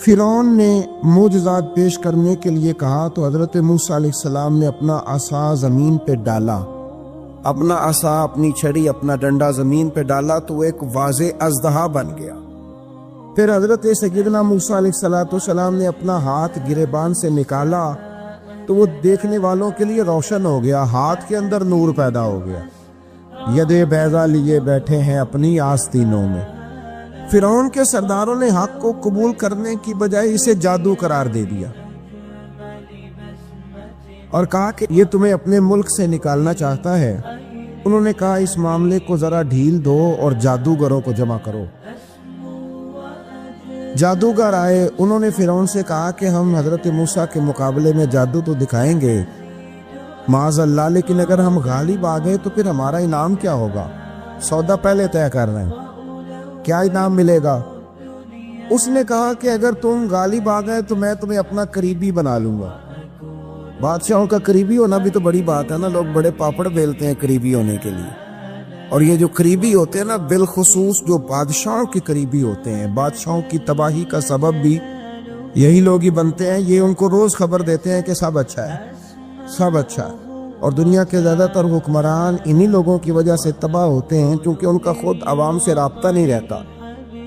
فرعون نے معجزات پیش کرنے کے لیے کہا تو حضرت موسیٰ علیہ السلام نے اپنا عصا زمین پہ ڈالا، اپنا عصا، اپنی چھڑی، اپنا ڈنڈا زمین پہ ڈالا تو وہ ایک واضح اژدہا بن گیا۔ پھر حضرت سیدنا موسیٰ علیہ السلام نے اپنا ہاتھ گریبان سے نکالا تو وہ دیکھنے والوں کے لیے روشن ہو گیا، ہاتھ کے اندر نور پیدا ہو گیا۔ یدِ بیضا لیے بیٹھے ہیں اپنی آستینوں میں۔ فرعون کے سرداروں نے حق کو قبول کرنے کی بجائے اسے جادو قرار دے دیا اور کہا کہ یہ تمہیں اپنے ملک سے نکالنا چاہتا ہے۔ انہوں نے کہا اس معاملے کو ذرا ڈھیل دو اور جادوگروں کو جمع کرو۔ جادوگر آئے، انہوں نے فرعون سے کہا کہ ہم حضرت موسیٰ کے مقابلے میں جادو تو دکھائیں گے معاذ اللہ، لیکن اگر ہم غالب آ گئے تو پھر ہمارا انعام کیا ہوگا؟ سودا پہلے طے کر رہے ہیں، کیا انعام ملے گا؟ اس نے کہا کہ اگر تم غالب آ گئے تو میں تمہیں اپنا قریبی بنا لوں گا۔ بادشاہوں کا قریبی ہونا بھی تو بڑی بات ہے نا، لوگ بڑے پاپڑ بیلتے ہیں قریبی ہونے کے لیے، اور یہ جو قریبی ہوتے ہیں نا، بالخصوص جو بادشاہوں کے قریبی ہوتے ہیں، بادشاہوں کی تباہی کا سبب بھی یہی لوگ ہی بنتے ہیں۔ یہ ان کو روز خبر دیتے ہیں کہ سب اچھا ہے، سب اچھا ہے، اور دنیا کے زیادہ تر حکمران انہی لوگوں کی وجہ سے تباہ ہوتے ہیں کیونکہ ان کا خود عوام سے رابطہ نہیں رہتا۔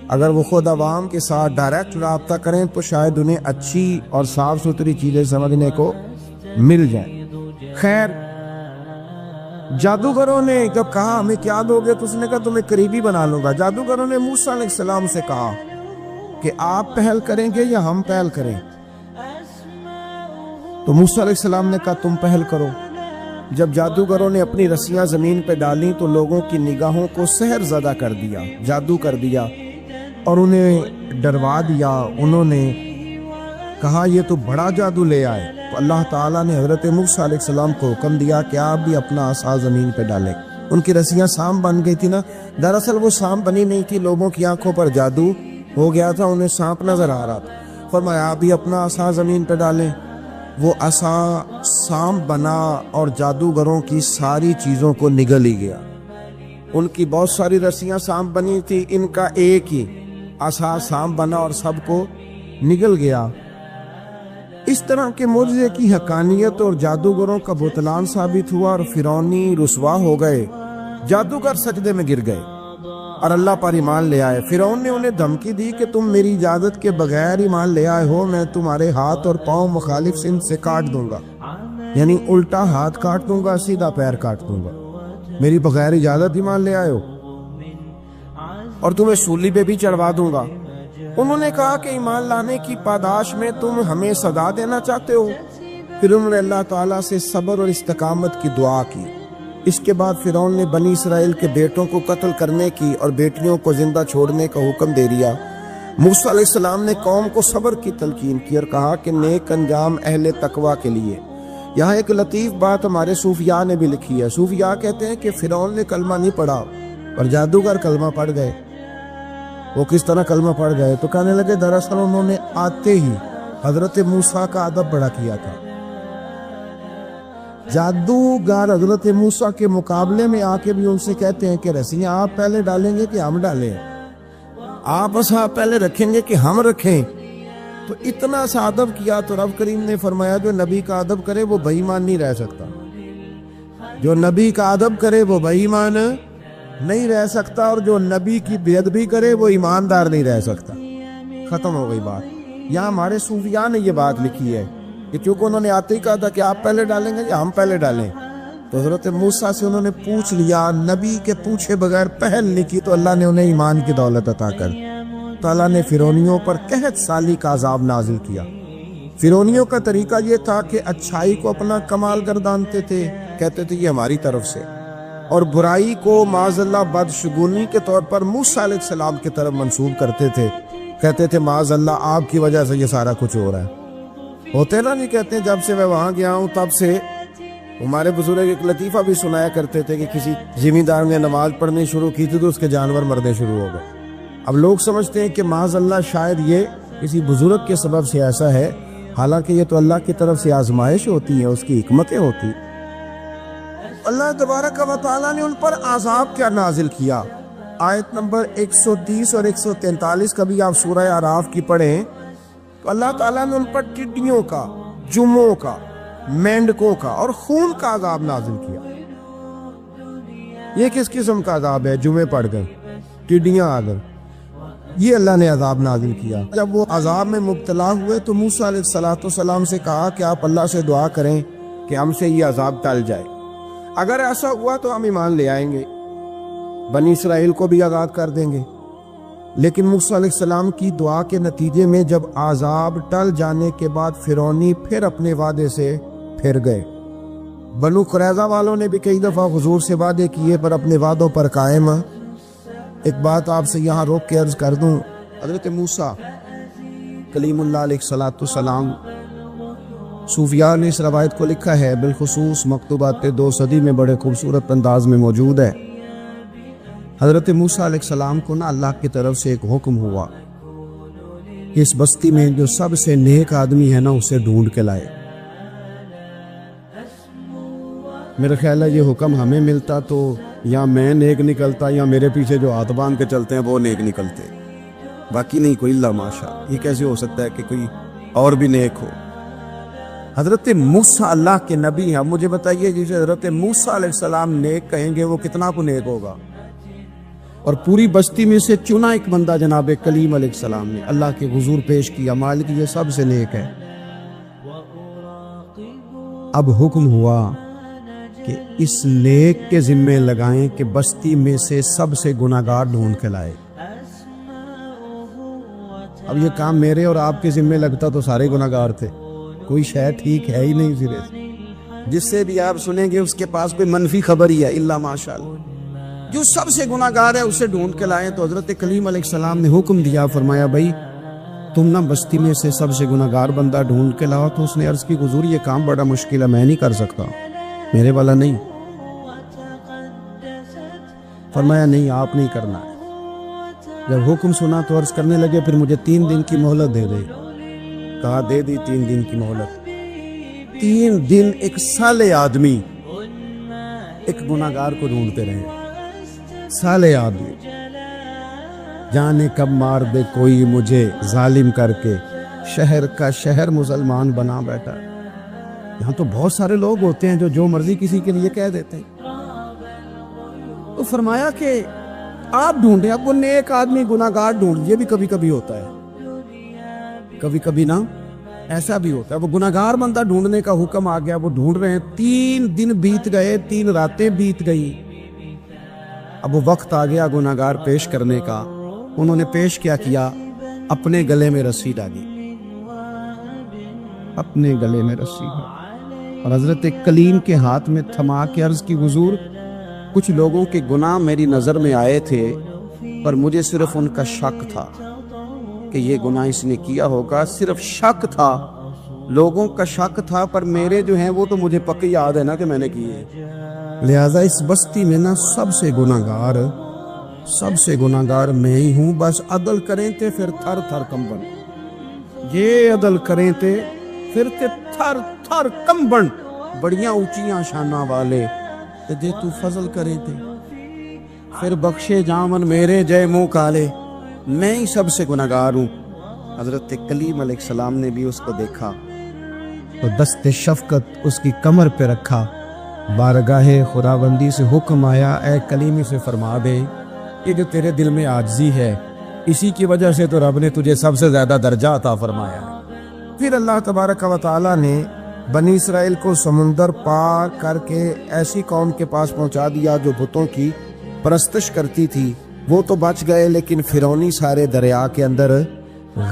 اگر وہ خود عوام کے ساتھ ڈائریکٹ رابطہ کریں تو شاید انہیں اچھی اور صاف ستھری چیزیں سمجھنے کو مل جائیں۔ خیر، جادوگروں نے جب کہا ہمیں کیا دو گے تو اس نے کہا تمہیں قریبی بنا لوں گا۔ جادوگروں نے موسیٰ علیہ السلام سے کہا کہ آپ پہل کریں گے یا ہم پہل کریں؟ تو موسیٰ علیہ السلام نے کہا تم پہل کرو۔ جب جادوگروں نے اپنی رسیاں زمین پہ ڈالیں تو لوگوں کی نگاہوں کو سحر زدہ کر دیا، جادو کر دیا اور انہیں ڈروا دیا۔ انہوں نے کہا یہ تو بڑا جادو لے آئے۔ تو اللہ تعالیٰ نے حضرت موسیٰ علیہ السلام کو حکم دیا کہ آپ بھی اپنا عصا زمین پہ ڈالیں۔ ان کی رسیاں سانپ بن گئی تھی نا، دراصل وہ سانپ بنی نہیں تھی، لوگوں کی آنکھوں پر جادو ہو گیا تھا، انہیں سانپ نظر آ رہا تھا۔ فرمایا آپ بھی اپنا عصا زمین پہ ڈالیں۔ وہ عصا سانپ بنا اور جادوگروں کی ساری چیزوں کو نگل ہی گیا۔ ان کی بہت ساری رسیاں سانپ بنی تھی، ان کا ایک ہی عصا سانپ بنا اور سب کو نگل گیا۔ اس طرح کے معجزے کی حقانیت اور جادوگروں کا بطلان ثابت ہوا اور فرعونی رسوا ہو گئے۔ جادوگر سجدے میں گر گئے اور اللہ پر ایمان لے آئے۔ فرعون نے انہیں دھمکی دی کہ تم میری اجازت کے بغیر ایمان لے آئے ہو، میں تمہارے ہاتھ اور پاؤں مخالف سمت سے کاٹ دوں گا، یعنی الٹا ہاتھ کاٹ دوں گا، سیدھا پیر کاٹ دوں گا، میری بغیر اجازت ایمان لے آئے ہو، اور تمہیں سولی پہ بھی چڑھوا دوں گا۔ انہوں نے کہا کہ ایمان لانے کی پاداش میں تم ہمیں سزا دینا چاہتے ہو؟ پھر انہوں نے اللہ تعالیٰ سے صبر اور استقامت کی دعا کی۔ اس کے بعد فرعون نے بنی اسرائیل کے بیٹوں کو قتل کرنے کی اور بیٹیوں کو زندہ چھوڑنے کا حکم دے دیا۔ موسیٰ علیہ السلام نے قوم کو صبر کی تلقین کی اور کہا کہ نیک انجام اہل تقویٰ کے لیے۔ یہاں ایک لطیف بات ہمارے صوفیاء نے بھی لکھی ہے۔ صوفیاء کہتے ہیں کہ فرعون نے کلمہ نہیں پڑھا اور جادوگر کلمہ پڑھ گئے۔ وہ کس طرح کلمہ پڑھ گئے؟ تو کہنے لگے دراصل انہوں نے آتے ہی حضرت موسیٰ کا ادب بڑا کیا تھا۔ جادوگر حضرت موسیٰ کے مقابلے میں آ کے بھی ان سے کہتے ہیں کہ رسیاں آپ پہلے ڈالیں گے کہ ہم ڈالیں؟ آپ عصا پہلے رکھیں گے کہ ہم رکھیں؟ تو اتنا سا ادب کیا تو رب کریم نے فرمایا جو نبی کا ادب کرے وہ بے ایمان نہیں رہ سکتا، جو نبی کا ادب کرے وہ بے ایمان نہیں رہ سکتا، اور جو نبی کی بے ادبی کرے وہ ایماندار نہیں رہ سکتا۔ ختم ہو گئی بات۔ یہاں ہمارے صوفیاء نے یہ بات لکھی ہے کہ چونکہ انہوں نے آتے ہی کہا تھا کہ آپ پہلے ڈالیں گے یا ہم پہلے ڈالیں، تو حضرت موسیٰ سے انہوں نے پوچھ لیا، نبی کے پوچھے بغیر پہل نہیں کی تو اللہ نے انہیں ایمان کی دولت عطا کر۔ تعالیٰ نے فرعونیوں پر قحط سالی کا عذاب نازل کیا۔ فرعونیوں کا طریقہ یہ تھا کہ اچھائی کو اپنا کمال گردانتے تھے، کہتے تھے یہ ہماری طرف سے، اور برائی کو معاذ اللہ بدشگونی کے طور پر موسیٰ علیہ السلام کی طرف منسوب کرتے تھے، کہتے تھے معاذ اللہ آپ کی وجہ سے یہ سارا کچھ ہو رہا ہے۔ ہوتے نا نہیں کہتے ہیں جب سے میں وہاں گیا ہوں تب سے ہمارے بزرگ ایک لطیفہ بھی سنایا کرتے تھے کہ کسی زمیندار نے نماز پڑھنی شروع کی تھی تو اس کے جانور مرنے شروع ہو گئے۔ اب لوگ سمجھتے ہیں کہ معاذ اللہ شاید یہ کسی بزرگ کے سبب سے ایسا ہے، حالانکہ یہ تو اللہ کی طرف سے آزمائش ہوتی ہے، اس کی حکمتیں ہوتی۔ اللہ تبارک و تعالیٰ نے ان پر عذاب کیا نازل کیا۔ آیت نمبر 130 اور 143 کا بھی آپ سورہ اعراف کی پڑھیں تو اللہ تعالیٰ نے ان پر ٹڈیوں کا، جموں کا، مینڈکوں کا اور خون کا عذاب نازل کیا۔ یہ کس قسم کا عذاب ہے؟ جمعے پڑ گئے، ٹڈیاں آ گئیں، یہ اللہ نے عذاب نازل کیا۔ جب وہ عذاب میں مبتلا ہوئے تو موسیٰ علیہ السلام سے کہا کہ آپ اللہ سے دعا کریں کہ ہم سے یہ عذاب ٹل جائے، اگر ایسا ہوا تو ہم ایمان لے آئیں گے، بنی اسرائیل کو بھی آزاد کر دیں گے۔ لیکن موسیٰ علیہ السلام کی دعا کے نتیجے میں جب عذاب ٹل جانے کے بعد فرعونی پھر اپنے وعدے سے پھر گئے۔ بنو قریظہ والوں نے بھی کئی دفعہ حضور سے وعدے کیے پر اپنے وعدوں پر قائم۔ ایک بات آپ سے یہاں روک کے عرض کر دوں، حضرت موسیٰ کلیم اللہ علیہ السلام، صوفیاء نے اس روایت کو لکھا ہے، بالخصوص مکتوبات 2 صدی میں بڑے خوبصورت انداز میں موجود ہے۔ حضرت موسیٰ علیہ السلام کو نا اللہ کی طرف سے ایک حکم ہوا کہ اس بستی میں جو سب سے نیک آدمی ہے نا اسے ڈھونڈ کے لائے۔ میرا خیال ہے یہ حکم ہمیں ملتا تو یا میں نیک نکلتا یا میرے پیچھے جو ہاتھ باندھ کے چلتے ہیں وہ نیک نکلتے، باقی نہیں کوئی اللہ ماشاء۔ یہ کیسے ہو سکتا ہے کہ کوئی اور بھی نیک ہو؟ حضرت موسیٰ اللہ کے نبی ہیں، مجھے بتائیے جسے حضرت موسیٰ علیہ السلام نیک کہیں گے وہ کتنا کو نیک ہوگا؟ اور پوری بستی میں سے چنا ایک بندہ جناب کلیم علیہ السلام نے اللہ کے حضور پیش کیا، مالک یہ سب سے نیک ہے۔ اب حکم ہوا کہ اس نیک کے ذمے لگائیں کہ بستی میں سے سب سے گناہگار ڈھونڈ کے لائے۔ اب یہ کام میرے اور آپ کے ذمے لگتا تو سارے گناہگار تھے، کوئی شے ٹھیک ہے ہی نہیں سرے سے۔ جس سے بھی آپ سنیں گے اس کے پاس کوئی منفی خبر ہی ہے، اللہ ماشاءاللہ۔ جو سب سے گناہگار ہے اسے ڈھونڈ کے لائیں۔ تو حضرت کلیم علیہ السلام نے حکم دیا، فرمایا بھائی تم نہ بستی میں سے سب سے گناہگار بندہ ڈھونڈ کے لاؤ۔ تو اس نے عرض کی حضور یہ کام بڑا مشکل ہے، میں نہیں کر سکتا، میرے والا نہیں۔ فرمایا نہیں آپ نہیں کرنا ہے۔ جب حکم سنا تو عرض کرنے لگے پھر مجھے 3 دن کی مہلت دے دے۔ کہا دے دی 3 دن کی مہلت۔ 3 دن ایک صالح آدمی ایک گناہگار کو ڈھونڈتے رہے، صالح آدمی، جانے کب مار دے کوئی مجھے ظالم کر کے، شہر کا شہر مسلمان بنا بیٹھا۔ یہاں تو بہت سارے لوگ ہوتے ہیں جو مرضی کسی کے لیے کہہ دیتے ہیں۔ تو فرمایا کہ آپ ڈھونڈیں، اب وہ نیک آدمی گناہگار ڈھونڈ، یہ بھی کبھی کبھی ہوتا ہے، کبھی کبھی نا ایسا بھی ہوتا ہے۔ وہ گناہگار بندہ ڈھونڈنے کا حکم آ گیا، وہ ڈھونڈ رہے ہیں، 3 دن بیت گئے، 3 راتیں بیت گئی۔ اب وہ وقت آ گیا گناہگار پیش کرنے کا۔ انہوں نے پیش کیا اپنے گلے میں رسی ڈالی، اپنے گلے میں رسی ڈالی اور حضرت کلیم کے ہاتھ میں تھما کے عرض کی حضور کچھ لوگوں کے گناہ میری نظر میں آئے تھے پر مجھے صرف ان کا شک تھا کہ یہ گناہ اس نے کیا ہوگا، صرف شک تھا، لوگوں کا شک تھا، پر میرے جو ہیں وہ تو مجھے پکی یاد ہے نا کہ میں نے کیے۔ لہٰذا اس بستی میں نا سب سے گناہگار میں ہی ہوں، بس عدل کریں تے پھر تھر تھر کمبن، یہ عدل کریں تے پھر تے تھر تھر کمبن، بڑیاں اونچیاں شانہ والے تے جے تو فضل کریں تے پھر بخشے جامن میرے جے منہ کالے، میں ہی سب سے گناہگار ہوں۔ حضرت کلیم علیہ السلام نے بھی اس کو دیکھا تو دست شفقت اس کی کمر پہ رکھا، بارگاہ خداوندی سے حکم آیا اے کلیمی سے فرما دے یہ جو تیرے دل میں عاجزی ہے اسی کی وجہ سے تو رب نے تجھے سب سے زیادہ درجہ عطا فرمایا۔ پھر اللہ تبارک و تعالی نے بنی اسرائیل کو سمندر پار کر کے ایسی قوم کے پاس پہنچا دیا جو بتوں کی پرستش کرتی تھی، وہ تو بچ گئے لیکن فرعونی سارے دریا کے اندر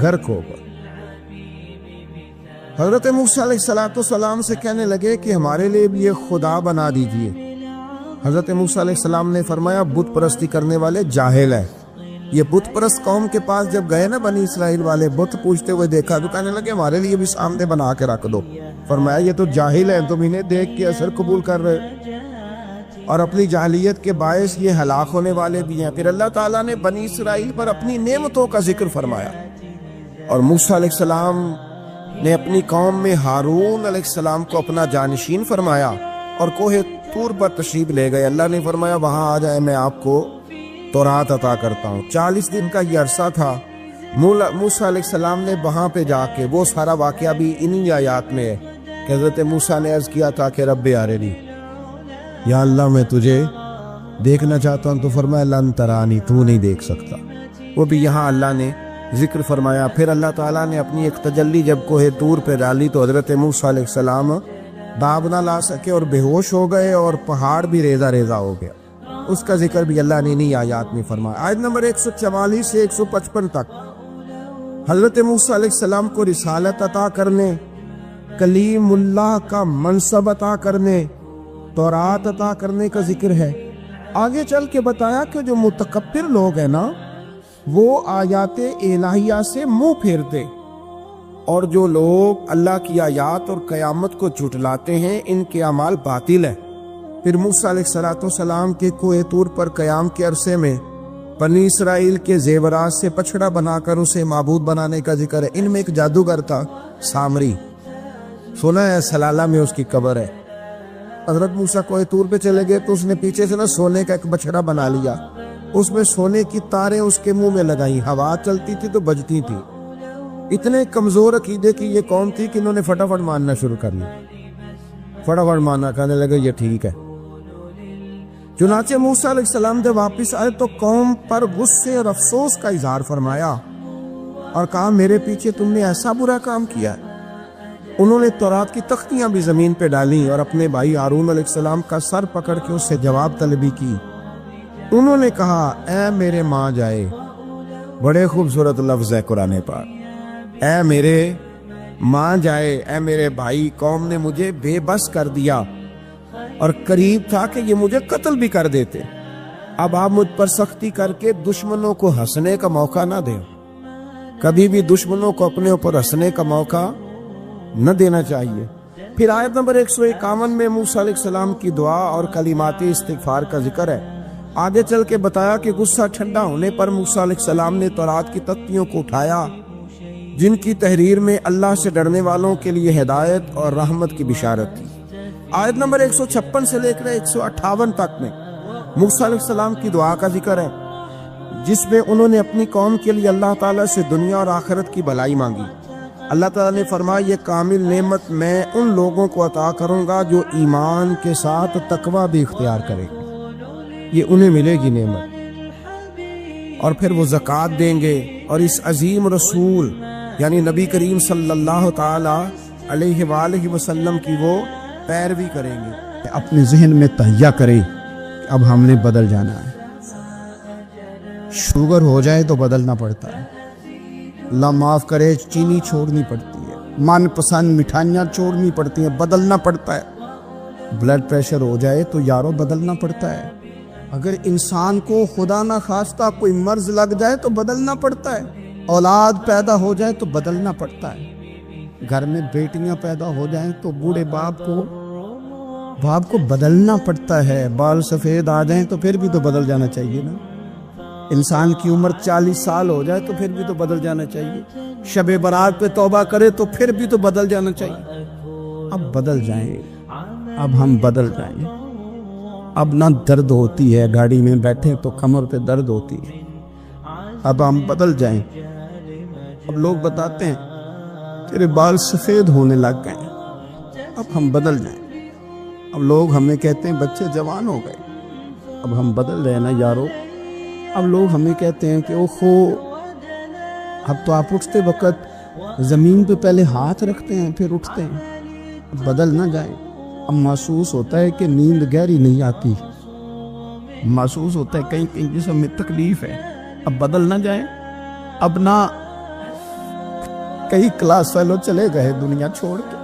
غرق ہو گئے۔ حضرت موسیٰ علیہ السلام سے کہنے لگے کہ ہمارے لیے بھی یہ خدا بنا دیجئے۔ حضرت موسیٰ علیہ السلام نے فرمایا بت پرستی کرنے والے جاہل ہے۔ یہ بت پرست قوم کے پاس جب گئے نا بنی اسرائیل والے، بت پوچھتے ہوئے دیکھا تو کہنے لگے ہمارے لیے بھی سامنے بنا کے رکھ دو۔ فرمایا یہ تو جاہل ہے، تم انہیں دیکھ کے اثر قبول کر رہے اور اپنی جاہلیت کے باعث یہ ہلاک ہونے والے بھی ہیں۔ پھر اللہ تعالیٰ نے بنی اسرائیل پر اپنی نعمتوں کا ذکر فرمایا اور موسیٰ علیہ السلام نے اپنی قوم میں ہارون علیہ السلام کو اپنا جانشین فرمایا اور کوہ طور پر تشریف لے گئے۔ اللہ نے فرمایا وہاں آ جائے، میں آپ کو تورات عطا کرتا ہوں۔ 40 دن کا یہ عرصہ تھا موسیٰ علیہ السلام نے وہاں پہ جا کے وہ سارا واقعہ بھی انہی آیات میں ہے کہ حضرت موسیٰ نے عرض کیا تھا کہ رب ارنی، یا اللہ میں تجھے دیکھنا چاہتا ہوں، تو فرمایا لن ترانی، تو نہیں دیکھ سکتا۔ وہ بھی یہاں اللہ نے ذکر فرمایا۔ پھر اللہ تعالیٰ نے اپنی ایک تجلی جب کوہ طور پہ ڈالی تو حضرت موسیٰ علیہ السلام داب نہ لا سکے اور بے ہوش ہو گئے اور پہاڑ بھی ریزہ ریزہ ہو گیا۔ اس کا ذکر بھی اللہ نے انہی آیات میں فرمایا۔ آیت نمبر 144 سے 155 تک حضرت موسیٰ علیہ السلام کو رسالت عطا کرنے، کلیم اللہ کا منصب عطا کرنے، تورات عطا کرنے کا ذکر ہے۔ آگے چل کے بتایا کہ جو متکبر لوگ ہیں نا وہ آیات الہیہ سے منہ پھیرتے، اور جو لوگ اللہ کی آیات اور قیامت کو جھٹلاتے ہیں ان کے اعمال باطل ہیں۔ پھر موسیٰ علیہ السلام کے کوہ طور پر قیام کے عرصے میں بنی اسرائیل کے زیورات سے پچھڑا بنا کر اسے معبود بنانے کا ذکر ہے۔ ان میں ایک جادوگر تھا سامری، سنا ہے سلالہ میں اس کی قبر ہے۔ حضرت موسیٰ کوہ طور پہ چلے گئے تو اس نے پیچھے سے نا سونے کا ایک بچھڑا بنا لیا، اس میں سونے کی تاریں اس کے منہ میں لگائیں، ہوا چلتی تھی تو بجتی تھی۔ اتنے کمزور عقیدے کی یہ قوم تھی کہ انہوں نے فٹافٹ ماننا شروع کر لیا، فٹافٹ ماننا، کہنے لگے یہ ٹھیک ہے۔ چنانچہ موسیٰ علیہ السلام جب واپس آئے تو قوم پر غصے اور افسوس کا اظہار فرمایا اور کہا میرے پیچھے تم نے ایسا برا کام کیا ہے۔ انہوں نے تورات کی تختیاں بھی زمین پہ ڈالیں اور اپنے بھائی ہارون علیہ السلام کا سر پکڑ کے اس سے جواب طلبی کی۔ انہوں نے کہا اے میرے ماں جائے، بڑے خوبصورت لفظ ہے قرآن پاک، اے میرے ماں جائے، اے میرے بھائی، قوم نے مجھے بے بس کر دیا اور قریب تھا کہ یہ مجھے قتل بھی کر دیتے۔ اب آپ مجھ پر سختی کر کے دشمنوں کو ہنسنے کا موقع نہ دیں، کبھی بھی دشمنوں کو اپنے اوپر ہنسنے کا موقع نہ دینا چاہیے۔ پھر آیت نمبر 151 میں موسیٰ علیہ السلام کی دعا اور کلمات استغفار کا ذکر ہے۔ آگے چل کے بتایا کہ غصہ ٹھنڈا ہونے پر موسیٰ علیہ السلام نے تورات کی تختیوں کو اٹھایا جن کی تحریر میں اللہ سے ڈرنے والوں کے لیے ہدایت اور رحمت کی بشارت تھی۔ آیت نمبر 156 سے لے کر 158 تک میں موسیٰ علیہ السلام کی دعا کا ذکر ہے جس میں انہوں نے اپنی قوم کے لیے اللہ تعالیٰ سے دنیا اور آخرت کی بھلائی مانگی۔ اللہ تعالیٰ نے فرمایا یہ کامل نعمت میں ان لوگوں کو عطا کروں گا جو ایمان کے ساتھ تقوی بھی اختیار کرے گا، یہ انہیں ملے گی نعمت، اور پھر وہ زکوٰۃ دیں گے اور اس عظیم رسول یعنی نبی کریم صلی اللہ تعالی علیہ وآلہ وسلم کی وہ پیروی کریں گے۔ اپنے ذہن میں تہیہ کرے کہ اب ہم نے بدل جانا ہے۔ شوگر ہو جائے تو بدلنا پڑتا ہے، اللہ معاف کرے چینی چھوڑنی پڑتی ہے، من پسند مٹھائیاں چھوڑنی پڑتی ہیں، بدلنا پڑتا ہے۔ بلڈ پریشر ہو جائے تو یارو بدلنا پڑتا ہے۔ اگر انسان کو خدا نہ خواستہ کوئی مرض لگ جائے تو بدلنا پڑتا ہے۔ اولاد پیدا ہو جائے تو بدلنا پڑتا ہے۔ گھر میں بیٹیاں پیدا ہو جائیں تو بوڑھے باپ کو بدلنا پڑتا ہے۔ بال سفید آ جائیں تو پھر بھی تو بدل جانا چاہیے نا۔ انسان کی عمر 40 سال ہو جائے تو پھر بھی تو بدل جانا چاہیے۔ شب برات پہ توبہ کرے تو پھر بھی تو بدل جانا چاہیے۔ اب بدل جائیں، اب ہم بدل جائیں۔ اب نہ درد ہوتی ہے، گاڑی میں بیٹھے تو کمر پہ درد ہوتی ہے، اب ہم بدل جائیں۔ اب لوگ بتاتے ہیں تیرے بال سفید ہونے لگ گئے، اب ہم بدل جائیں۔ اب لوگ ہمیں کہتے ہیں بچے جوان ہو گئے، اب ہم بدل رہے نا یارو۔ اب لوگ ہمیں کہتے ہیں کہ اوہو اب تو آپ اٹھتے وقت زمین پہ پہلے ہاتھ رکھتے ہیں پھر اٹھتے ہیں، اب بدل نہ جائیں۔ اب محسوس ہوتا ہے کہ نیند گہری نہیں آتی، محسوس ہوتا ہے کہیں کہیں جسم میں تکلیف ہے، اب بدل نہ جائیں۔ اب نہ کئی کلاس فیلو چلے گئے دنیا چھوڑ کے،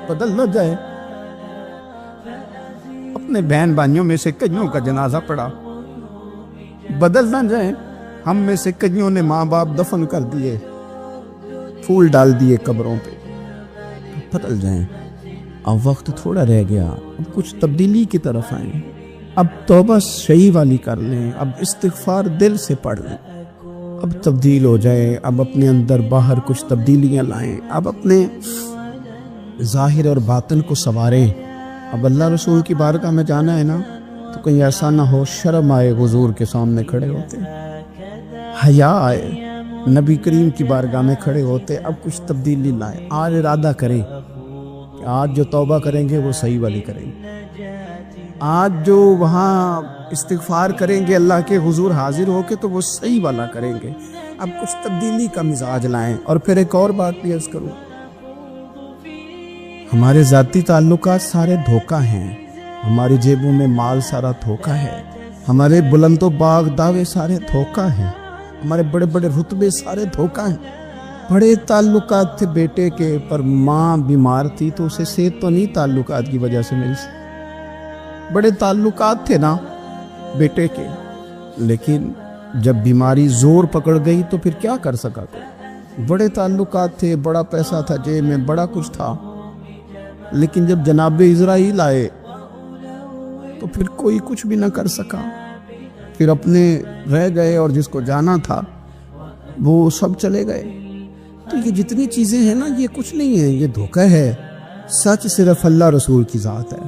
بدل نہ جائیں۔ اپنے بہن بھائیوں میں سے کئیوں کا جنازہ پڑا، بدل نہ جائیں۔ ہم میں سے کئیوں نے ماں باپ دفن کر دیے، پھول ڈال دیے قبروں پہ، بدل جائیں۔ اب وقت تھوڑا رہ گیا، اب کچھ تبدیلی کی طرف آئیں، اب توبہ صحیح والی کر لیں، اب استغفار دل سے پڑھ لیں، اب تبدیل ہو جائیں، اب اپنے اندر باہر کچھ تبدیلیاں لائیں، اب اپنے ظاہر اور باطن کو سنواریں۔ اب اللہ رسول کی بارگاہ میں جانا ہے نا تو کہیں ایسا نہ ہو شرم آئے حضور کے سامنے کھڑے ہوتے، حیا آئے، نبی کریم کی بارگاہ میں کھڑے ہوتے، اب کچھ تبدیلی لائیں، آج ارادہ کریں کہ آج جو توبہ کریں گے وہ صحیح والی کریں گے، آج جو وہاں استغفار کریں گے اللہ کے حضور حاضر ہو کے تو وہ صحیح والا کریں گے، اب کچھ تبدیلی کا مزاج لائیں۔ اور پھر ایک اور بات بھی عرض کروں، ہمارے ذاتی تعلقات سارے دھوکہ ہیں، ہماری جیبوں میں مال سارا دھوکہ ہے، ہمارے بلند و باغ دعوے سارے دھوکہ ہیں، ہمارے بڑے بڑے رتبے سارے دھوکہ ہیں۔ بڑے تعلقات تھے بیٹے کے، پر ماں بیمار تھی تو اسے صحت تو نہیں تعلقات کی وجہ سے ملی، بڑے تعلقات تھے نا بیٹے کے، لیکن جب بیماری زور پکڑ گئی تو پھر کیا کر سکا کوئی؟ بڑے تعلقات تھے، بڑا پیسہ تھا جیب میں، بڑا کچھ تھا، لیکن جب جناب اسرائیل آئے تو پھر کوئی کچھ بھی نہ کر سکا، پھر اپنے رہ گئے اور جس کو جانا تھا وہ سب چلے گئے۔ تو یہ جتنی چیزیں ہیں نا یہ کچھ نہیں ہے، یہ دھوکہ ہے۔ سچ صرف اللہ رسول کی ذات ہے،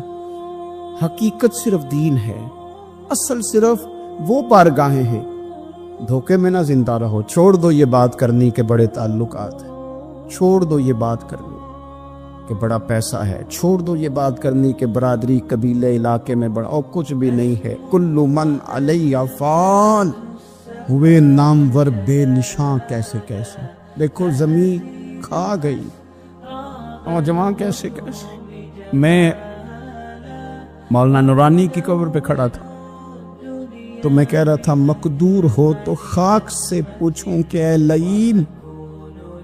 حقیقت صرف دین ہے، اصل صرف وہ بارگاہیں ہیں۔ دھوکے میں نہ زندہ رہو، چھوڑ دو یہ بات کرنی کہ بڑے تعلقات ہیں، چھوڑ دو یہ بات کرنی کہ بڑا پیسہ ہے، چھوڑ دو یہ بات کرنی کہ برادری قبیلے علاقے میں بڑا، اور کچھ بھی نہیں ہے۔ کل من علیہ فان، ہوئے نامور بے نشاں کیسے کیسے، دیکھو زمین کھا گئی اور جوان کیسے کیسے۔ میں مولانا نورانی کی قبر پہ کھڑا تھا تو میں کہہ رہا تھا مقدور ہو تو خاک سے پوچھوں کہ اے لعین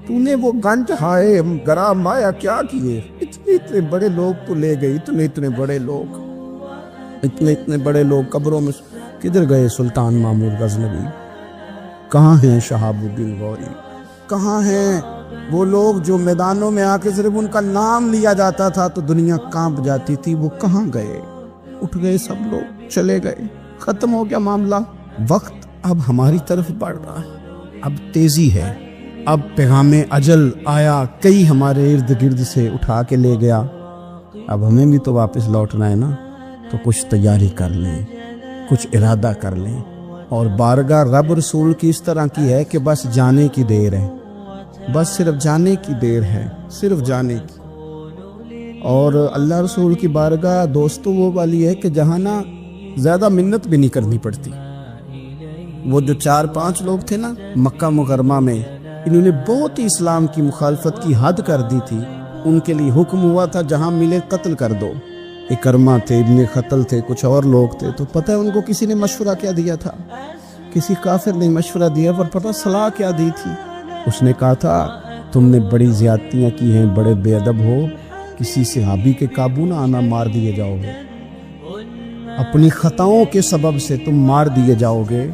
تو نے وہ گنج ہائے گرا مایا کیا کیے؟ اتنے بڑے لوگ تو لے گئی، اتنے بڑے لوگ، اتنے بڑے لوگ قبروں میں کدھر گئے؟ سلطان محمود غزنوی کہاں ہیں؟ شہاب الدین غوری کہاں ہیں؟ وہ لوگ جو میدانوں میں آ کے صرف ان کا نام لیا جاتا تھا تو دنیا کانپ جاتی تھی، وہ کہاں گئے؟ اٹھ گئے سب لوگ، چلے گئے، ختم ہو گیا معاملہ۔ وقت اب ہماری طرف بڑھ رہا ہے، اب تیزی ہے، اب پیغام اجل آیا، کئی ہمارے ارد گرد سے اٹھا کے لے گیا، اب ہمیں بھی تو واپس لوٹنا ہے نا، تو کچھ تیاری کر لیں، کچھ ارادہ کر لیں۔ اور بارگاہ رب رسول کی اس طرح کی ہے کہ بس جانے کی دیر ہے، بس صرف جانے کی دیر ہے، صرف جانے کی۔ اور اللہ رسول کی بارگاہ دوستو وہ والی ہے کہ جہاں نا زیادہ منت بھی نہیں کرنی پڑتی۔ وہ جو 4-5 لوگ تھے نا مکہ مکرمہ میں، انہوں نے بہت ہی اسلام کی مخالفت کی حد کر دی تھی، ان کے لیے حکم ہوا تھا جہاں ملے قتل کر دو۔ اکرمہ تھے، ابن خطل تھے، کچھ اور لوگ تھے، تو پتہ ہے ان کو کسی نے مشورہ کیا دیا تھا؟ کسی کافر نے مشورہ دیا، پر پتہ صلاح کیا دی تھی؟ اس نے کہا تھا تم نے بڑی زیادتیاں کی ہیں، بڑے بے ادب ہو، کسی صحابی کے قابو نہ آنا، مار دیے جاؤ گے، اپنی خطاؤں کے سبب سے تم مار دیے جاؤ گے،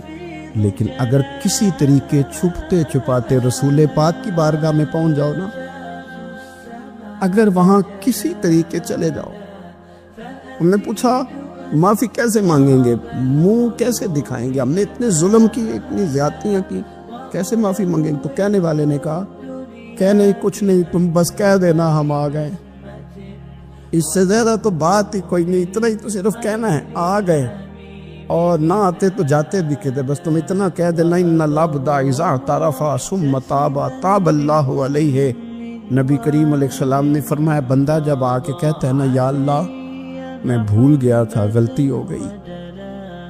لیکن اگر کسی طریقے چھپتے چھپاتے رسول پاک کی بارگاہ میں پہنچ جاؤ نا، اگر وہاں کسی طریقے چلے جاؤ۔ ہم نے پوچھا معافی کیسے مانگیں گے، منہ کیسے دکھائیں گے، ہم نے اتنے ظلم کی، اتنی زیادتیاں کی، کیسے معافی مانگیں گے؟ تو کہنے والے نے کہا کہنے کچھ نہیں، تم بس کہہ دینا ہم آ گئے، اس سے زیادہ تو بات ہی کوئی نہیں، اتنا ہی تو صرف کہنا ہے آ گئے، اور نہ آتے تو جاتے بھی کہتے، بس تم اتنا کہہ دینا ان العبد اذا اعترف ثم تاب تاب اللہ علیہ۔ نبی کریم علیہ السلام نے فرمایا بندہ جب آ کے کہتا ہے نا یا اللہ میں بھول گیا تھا، غلطی ہو گئی،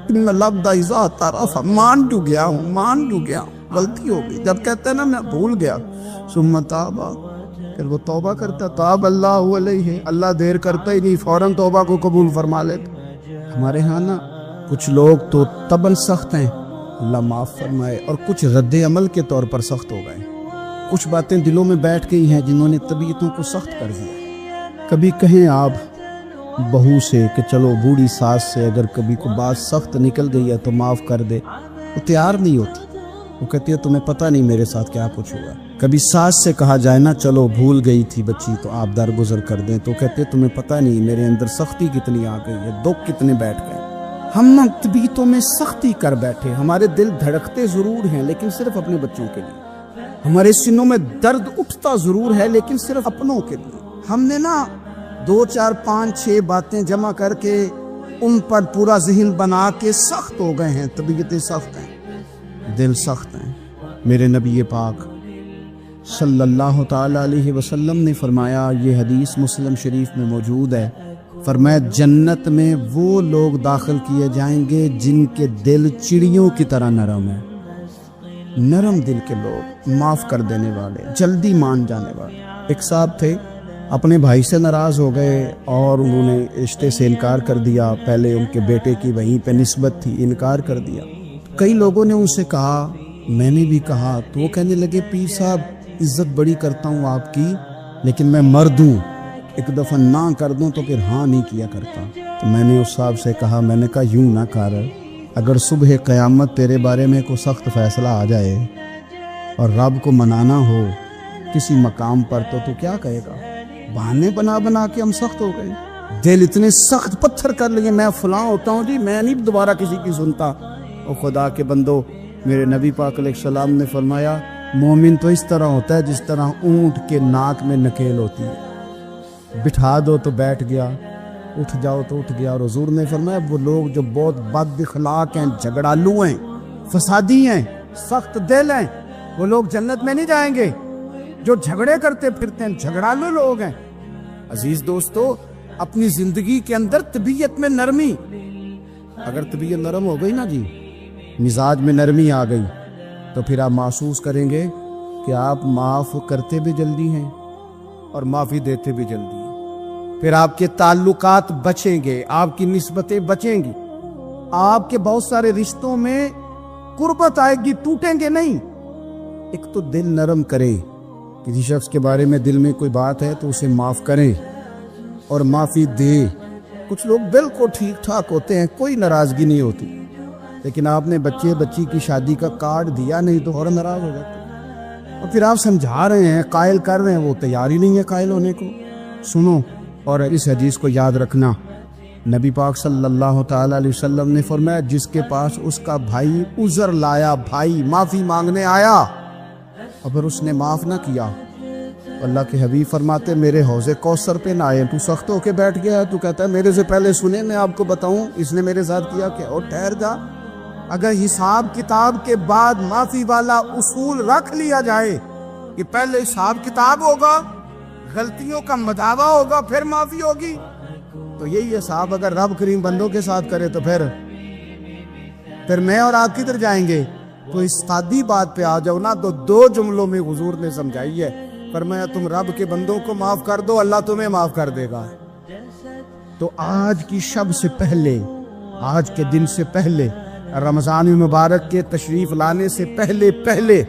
ان العبد اذا اعترف، مان جو گیا ہوں، غلطی ہو گئی، جب کہتا ہے نا میں بھول گیا، ثم تاب، پھر وہ توبہ کرتا، تاب اللہ علیہ، اللہ دیر کرتا ہی نہیں، فوراً توبہ کو قبول فرما لیتا۔ ہمارے ہاں نا کچھ لوگ تو طبعاً سخت ہیں، اللہ معاف فرمائے، اور کچھ رد عمل کے طور پر سخت ہو گئے، کچھ باتیں دلوں میں بیٹھ گئی ہیں جنہوں نے طبیعتوں کو سخت کر دیا۔ کبھی کہیں آپ بہو سے کہ چلو بوڑھی ساس سے اگر کبھی کوئی بات سخت نکل گئی ہے تو معاف کر دے، وہ تیار نہیں ہوتی، وہ کہتی ہے تمہیں پتہ نہیں میرے ساتھ کیا کچھ ہوا۔ کبھی ساس سے کہا جائے نا چلو بھول گئی تھی بچی تو آپ درگزر کر دیں، تو کہتے تمہیں پتہ نہیں میرے اندر سختی کتنی آ گئی ہے، دکھ کتنے بیٹھ گئے۔ ہم طبیعتوں میں سختی کر بیٹھے، ہمارے دل دھڑکتے ضرور ہیں لیکن صرف اپنے بچوں کے لیے، ہمارے سینوں میں درد اٹھتا ضرور ہے لیکن صرف اپنوں کے لیے۔ ہم نے نا 2 4 5 6 باتیں جمع کر کے ان پر پورا ذہن بنا کے سخت ہو گئے ہیں، طبیعتیں سخت ہیں، دل سخت ہیں۔ میرے نبی پاک صلی اللہ تعالی علیہ وسلم نے فرمایا، یہ حدیث مسلم شریف میں موجود ہے، فرمایا جنت میں وہ لوگ داخل کیے جائیں گے جن کے دل چڑیوں کی طرح نرم ہیں، نرم دل کے لوگ، معاف کر دینے والے، جلدی مان جانے والے۔ ایک صاحب تھے، اپنے بھائی سے ناراض ہو گئے اور انہوں نے رشتے سے انکار کر دیا، پہلے ان کے بیٹے کی وہیں پہ نسبت تھی، انکار کر دیا۔ کئی لوگوں نے ان سے کہا، میں نے بھی کہا، تو وہ کہنے لگے پیر صاحب عزت بڑی کرتا ہوں آپ کی، لیکن میں مرد ہوں، ایک دفعہ نہ کر دوں تو پھر ہاں نہیں کیا کرتا۔ تو میں نے اس صاحب سے کہا، میں نے کہا یوں نہ کر، اگر صبح قیامت تیرے بارے میں کوئی سخت فیصلہ آ جائے اور رب کو منانا ہو کسی مقام پر تو کیا کہے گا؟ بہانے بنا بنا کے ہم سخت ہو گئے، دل اتنے سخت پتھر کر لیے، میں فلاں ہوتا ہوں جی، میں نہیں دوبارہ کسی کی سنتا۔ اور خدا کے بندو، میرے نبی پاک علیہ السلام نے فرمایا، مومن تو اس طرح ہوتا ہے جس طرح اونٹ کے ناک میں نکیل ہوتی ہے، بٹھا دو تو بیٹھ گیا، اٹھ جاؤ تو اٹھ گیا۔ اور حضور نے فرمایا وہ لوگ جو بہت بد اخلاق ہیں، جھگڑالو ہیں، فسادی ہیں، سخت دل ہیں، وہ لوگ جنت میں نہیں جائیں گے۔ جو جھگڑے کرتے پھرتے ہیں، جھگڑالو لوگ ہیں۔ عزیز دوستو، اپنی زندگی کے اندر طبیعت میں نرمی، اگر طبیعت نرم ہو گئی نا جی، مزاج میں نرمی آ گئی، تو پھر آپ محسوس کریں گے کہ آپ معاف کرتے بھی جلدی ہیں اور معافی دیتے بھی جلدی ہیں۔ پھر آپ کے تعلقات بچیں گے، آپ کی نسبتیں بچیں گی، آپ کے بہت سارے رشتوں میں قربت آئے گی، ٹوٹیں گے نہیں۔ ایک تو دل نرم کرے، کسی شخص کے بارے میں دل میں کوئی بات ہے تو اسے معاف کریں اور معافی دے۔ کچھ لوگ بالکل ٹھیک ٹھاک ہوتے ہیں، کوئی ناراضگی نہیں ہوتی، لیکن آپ نے بچی کی شادی کا کارڈ دیا نہیں تو اور ناراض ہو جاتے، اور پھر آپ سمجھا رہے ہیں، قائل کر رہے ہیں، وہ تیار ہی نہیں ہے قائل ہونے کو۔ سنو، اور اس حدیث کو یاد رکھنا، نبی پاک صلی اللہ تعالی علیہ وسلم نے فرمایا، جس کے پاس اس کا بھائی عذر لایا، بھائی معافی مانگنے آیا، اگر اس نے معاف نہ کیا، اللہ کے حبیب فرماتے میرے حوض کوثر پہ نہ آئے۔ تو سخت ہو کے بیٹھ گیا، تو کہتا ہے میرے سے پہلے سنیں، میں آپ کو بتاؤں اس نے میرے ساتھ کیا کیا۔ اور ٹھہر جا، اگر حساب کتاب کے بعد معافی والا اصول رکھ لیا جائے کہ پہلے حساب کتاب ہوگا، غلطیوں کا مداوع ہوگا، پھر معافی ہوگی، تو یہی حساب اگر رب کریم بندوں کے ساتھ کرے تو پھر میں اور آپ کدھر جائیں گے؟ تو اس سادی بات پہ آ جاؤ نا، تو دو جملوں میں حضور نے سمجھائی ہے، فرمایا تم رب کے بندوں کو معاف کر دو، اللہ تمہیں معاف کر دے گا۔ تو آج کی شب سے پہلے، آج کے دن سے پہلے، رمضان مبارک کے تشریف لانے سے پہلے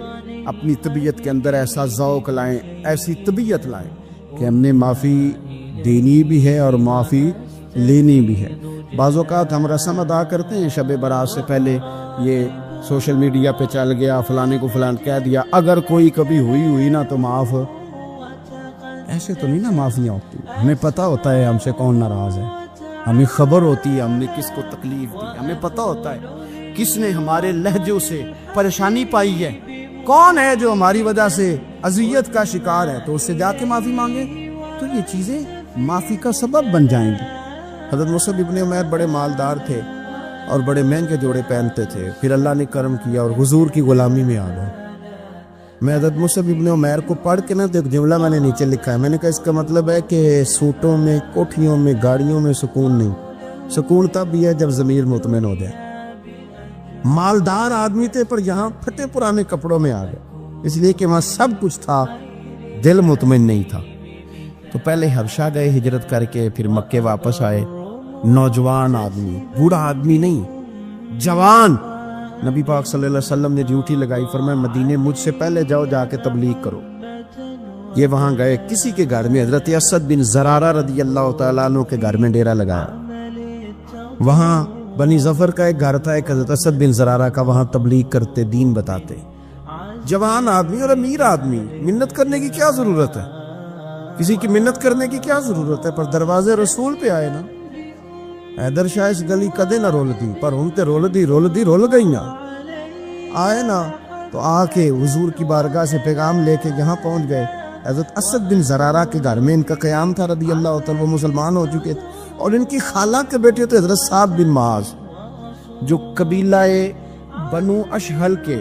اپنی طبیعت کے اندر ایسا ذوق لائیں، ایسی طبیعت لائیں کہ ہم نے معافی دینی بھی ہے اور معافی لینی بھی ہے۔ بعض اوقات ہم رسم ادا کرتے ہیں شب برات سے پہلے، یہ سوشل میڈیا پہ چل گیا، فلانے کو فلان کہہ دیا، اگر کوئی کبھی ہوئی نا تو معاف، ایسے تو نہیں نا معافیاں ہوتی۔ ہمیں پتہ ہوتا ہے ہم سے کون ناراض ہے، ہمیں خبر ہوتی ہے ہم نے کس کو تکلیف دی، ہمیں پتہ ہوتا ہے کس نے ہمارے لہجوں سے پریشانی پائی ہے، کون ہے جو ہماری وجہ سے اذیت کا شکار ہے، تو اس سے جا کے معافی مانگے، تو یہ چیزیں معافی کا سبب بن جائیں گی۔ حضرت مصعب ابن عمیر بڑے مالدار تھے اور بڑے مہنگے جوڑے پہنتے تھے، پھر اللہ نے کرم کیا اور حضور کی غلامی میں آ گئے۔ میں حضرت مصعب ابن عمیر کو پڑھ کے نا تو ایک جملہ میں نے نیچے لکھا ہے، میں نے کہا اس کا مطلب ہے کہ سوٹوں میں، کوٹھیوں میں، گاڑیوں میں سکون نہیں، سکون تب بھی ہے جب ضمیر مطمئن ہو جائے۔ مالدار آدمی تھے پر یہاں پھٹے پرانے کپڑوں میں آ گئے، اس لیے کہ وہاں سب کچھ تھا، دل مطمئن نہیں تھا۔ تو پہلے حبشہ گئے ہجرت کر کے، پھر مکے واپس آئے، نوجوان آدمی، بوڑھا آدمی نہیں، جوان۔ نبی پاک صلی اللہ علیہ وسلم نے ڈیوٹی لگائی، فرمایا مدینے مجھ سے پہلے جاؤ، جا کے تبلیغ کرو۔ یہ وہاں گئے، کسی کے گھر میں، حضرت اسد بن زرارہ رضی اللہ تعالیٰ عنہ کے گھر میں ڈیرا لگایا۔ وہاں بنی ظفر کا ایک گھر تھا، ایک حضرت اسد بن زرارہ کا، وہاں تبلیغ کرتے، دین بتاتے۔ جوان آدمی اور امیر آدمی، منت کرنے کی کیا ضرورت ہے؟ کسی کی منت کرنے کی کیا ضرورت ہے؟ پر دروازے رسول پہ آئے نا، حیدر شاہ اس گلی کدے نہ رول دی، پر ہن تے رول گئی نا، آئے نا تو آ کے حضور کی بارگاہ سے پیغام لے کے یہاں پہنچ گئے۔ حضرت اسد بن زرارہ کے گھر میں ان کا قیام تھا رضی اللہ تعالیٰ، وہ مسلمان ہو چکے تھے، اور ان کی خالہ کے بیٹے تھے حضرت صاحب بن معاذ، جو قبیلہ بنو اشہل کے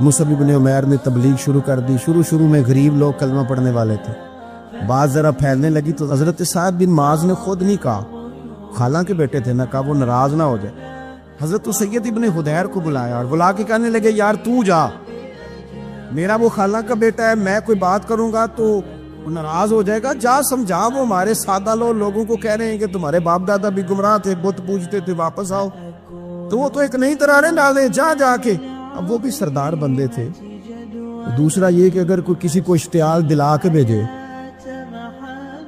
مصعب بن عمیر نے تبلیغ شروع کر دی۔ شروع میں غریب لوگ کلمہ پڑھنے والے تھے، بات ذرا پھیلنے لگی تو حضرت سعد بن معاذ نے خود نہیں کہا، خالہ کے بیٹے تھے، نہ کہا وہ ناراض نہ ہو جائے۔ حضرت سید ابن حدیر کو بلایا اور بلا کے کہنے لگے یار تو جا، میرا وہ خالہ کا بیٹا ہے، میں کوئی بات کروں گا تو وہ ناراض ہو جائے گا، جا سمجھا، وہ ہمارے سادہ لوگوں کو کہہ رہے ہیں کہ تمہارے باپ دادا بھی گمراہ تھے، بت پوجتے تھے، واپس آؤ، تو وہ تو ایک نئی ترانیں ڈالے، جا کے۔ اب وہ بھی سردار بندے تھے۔ دوسرا یہ کہ اگر کوئی کسی کو اشتعال دلا کے بھیجے،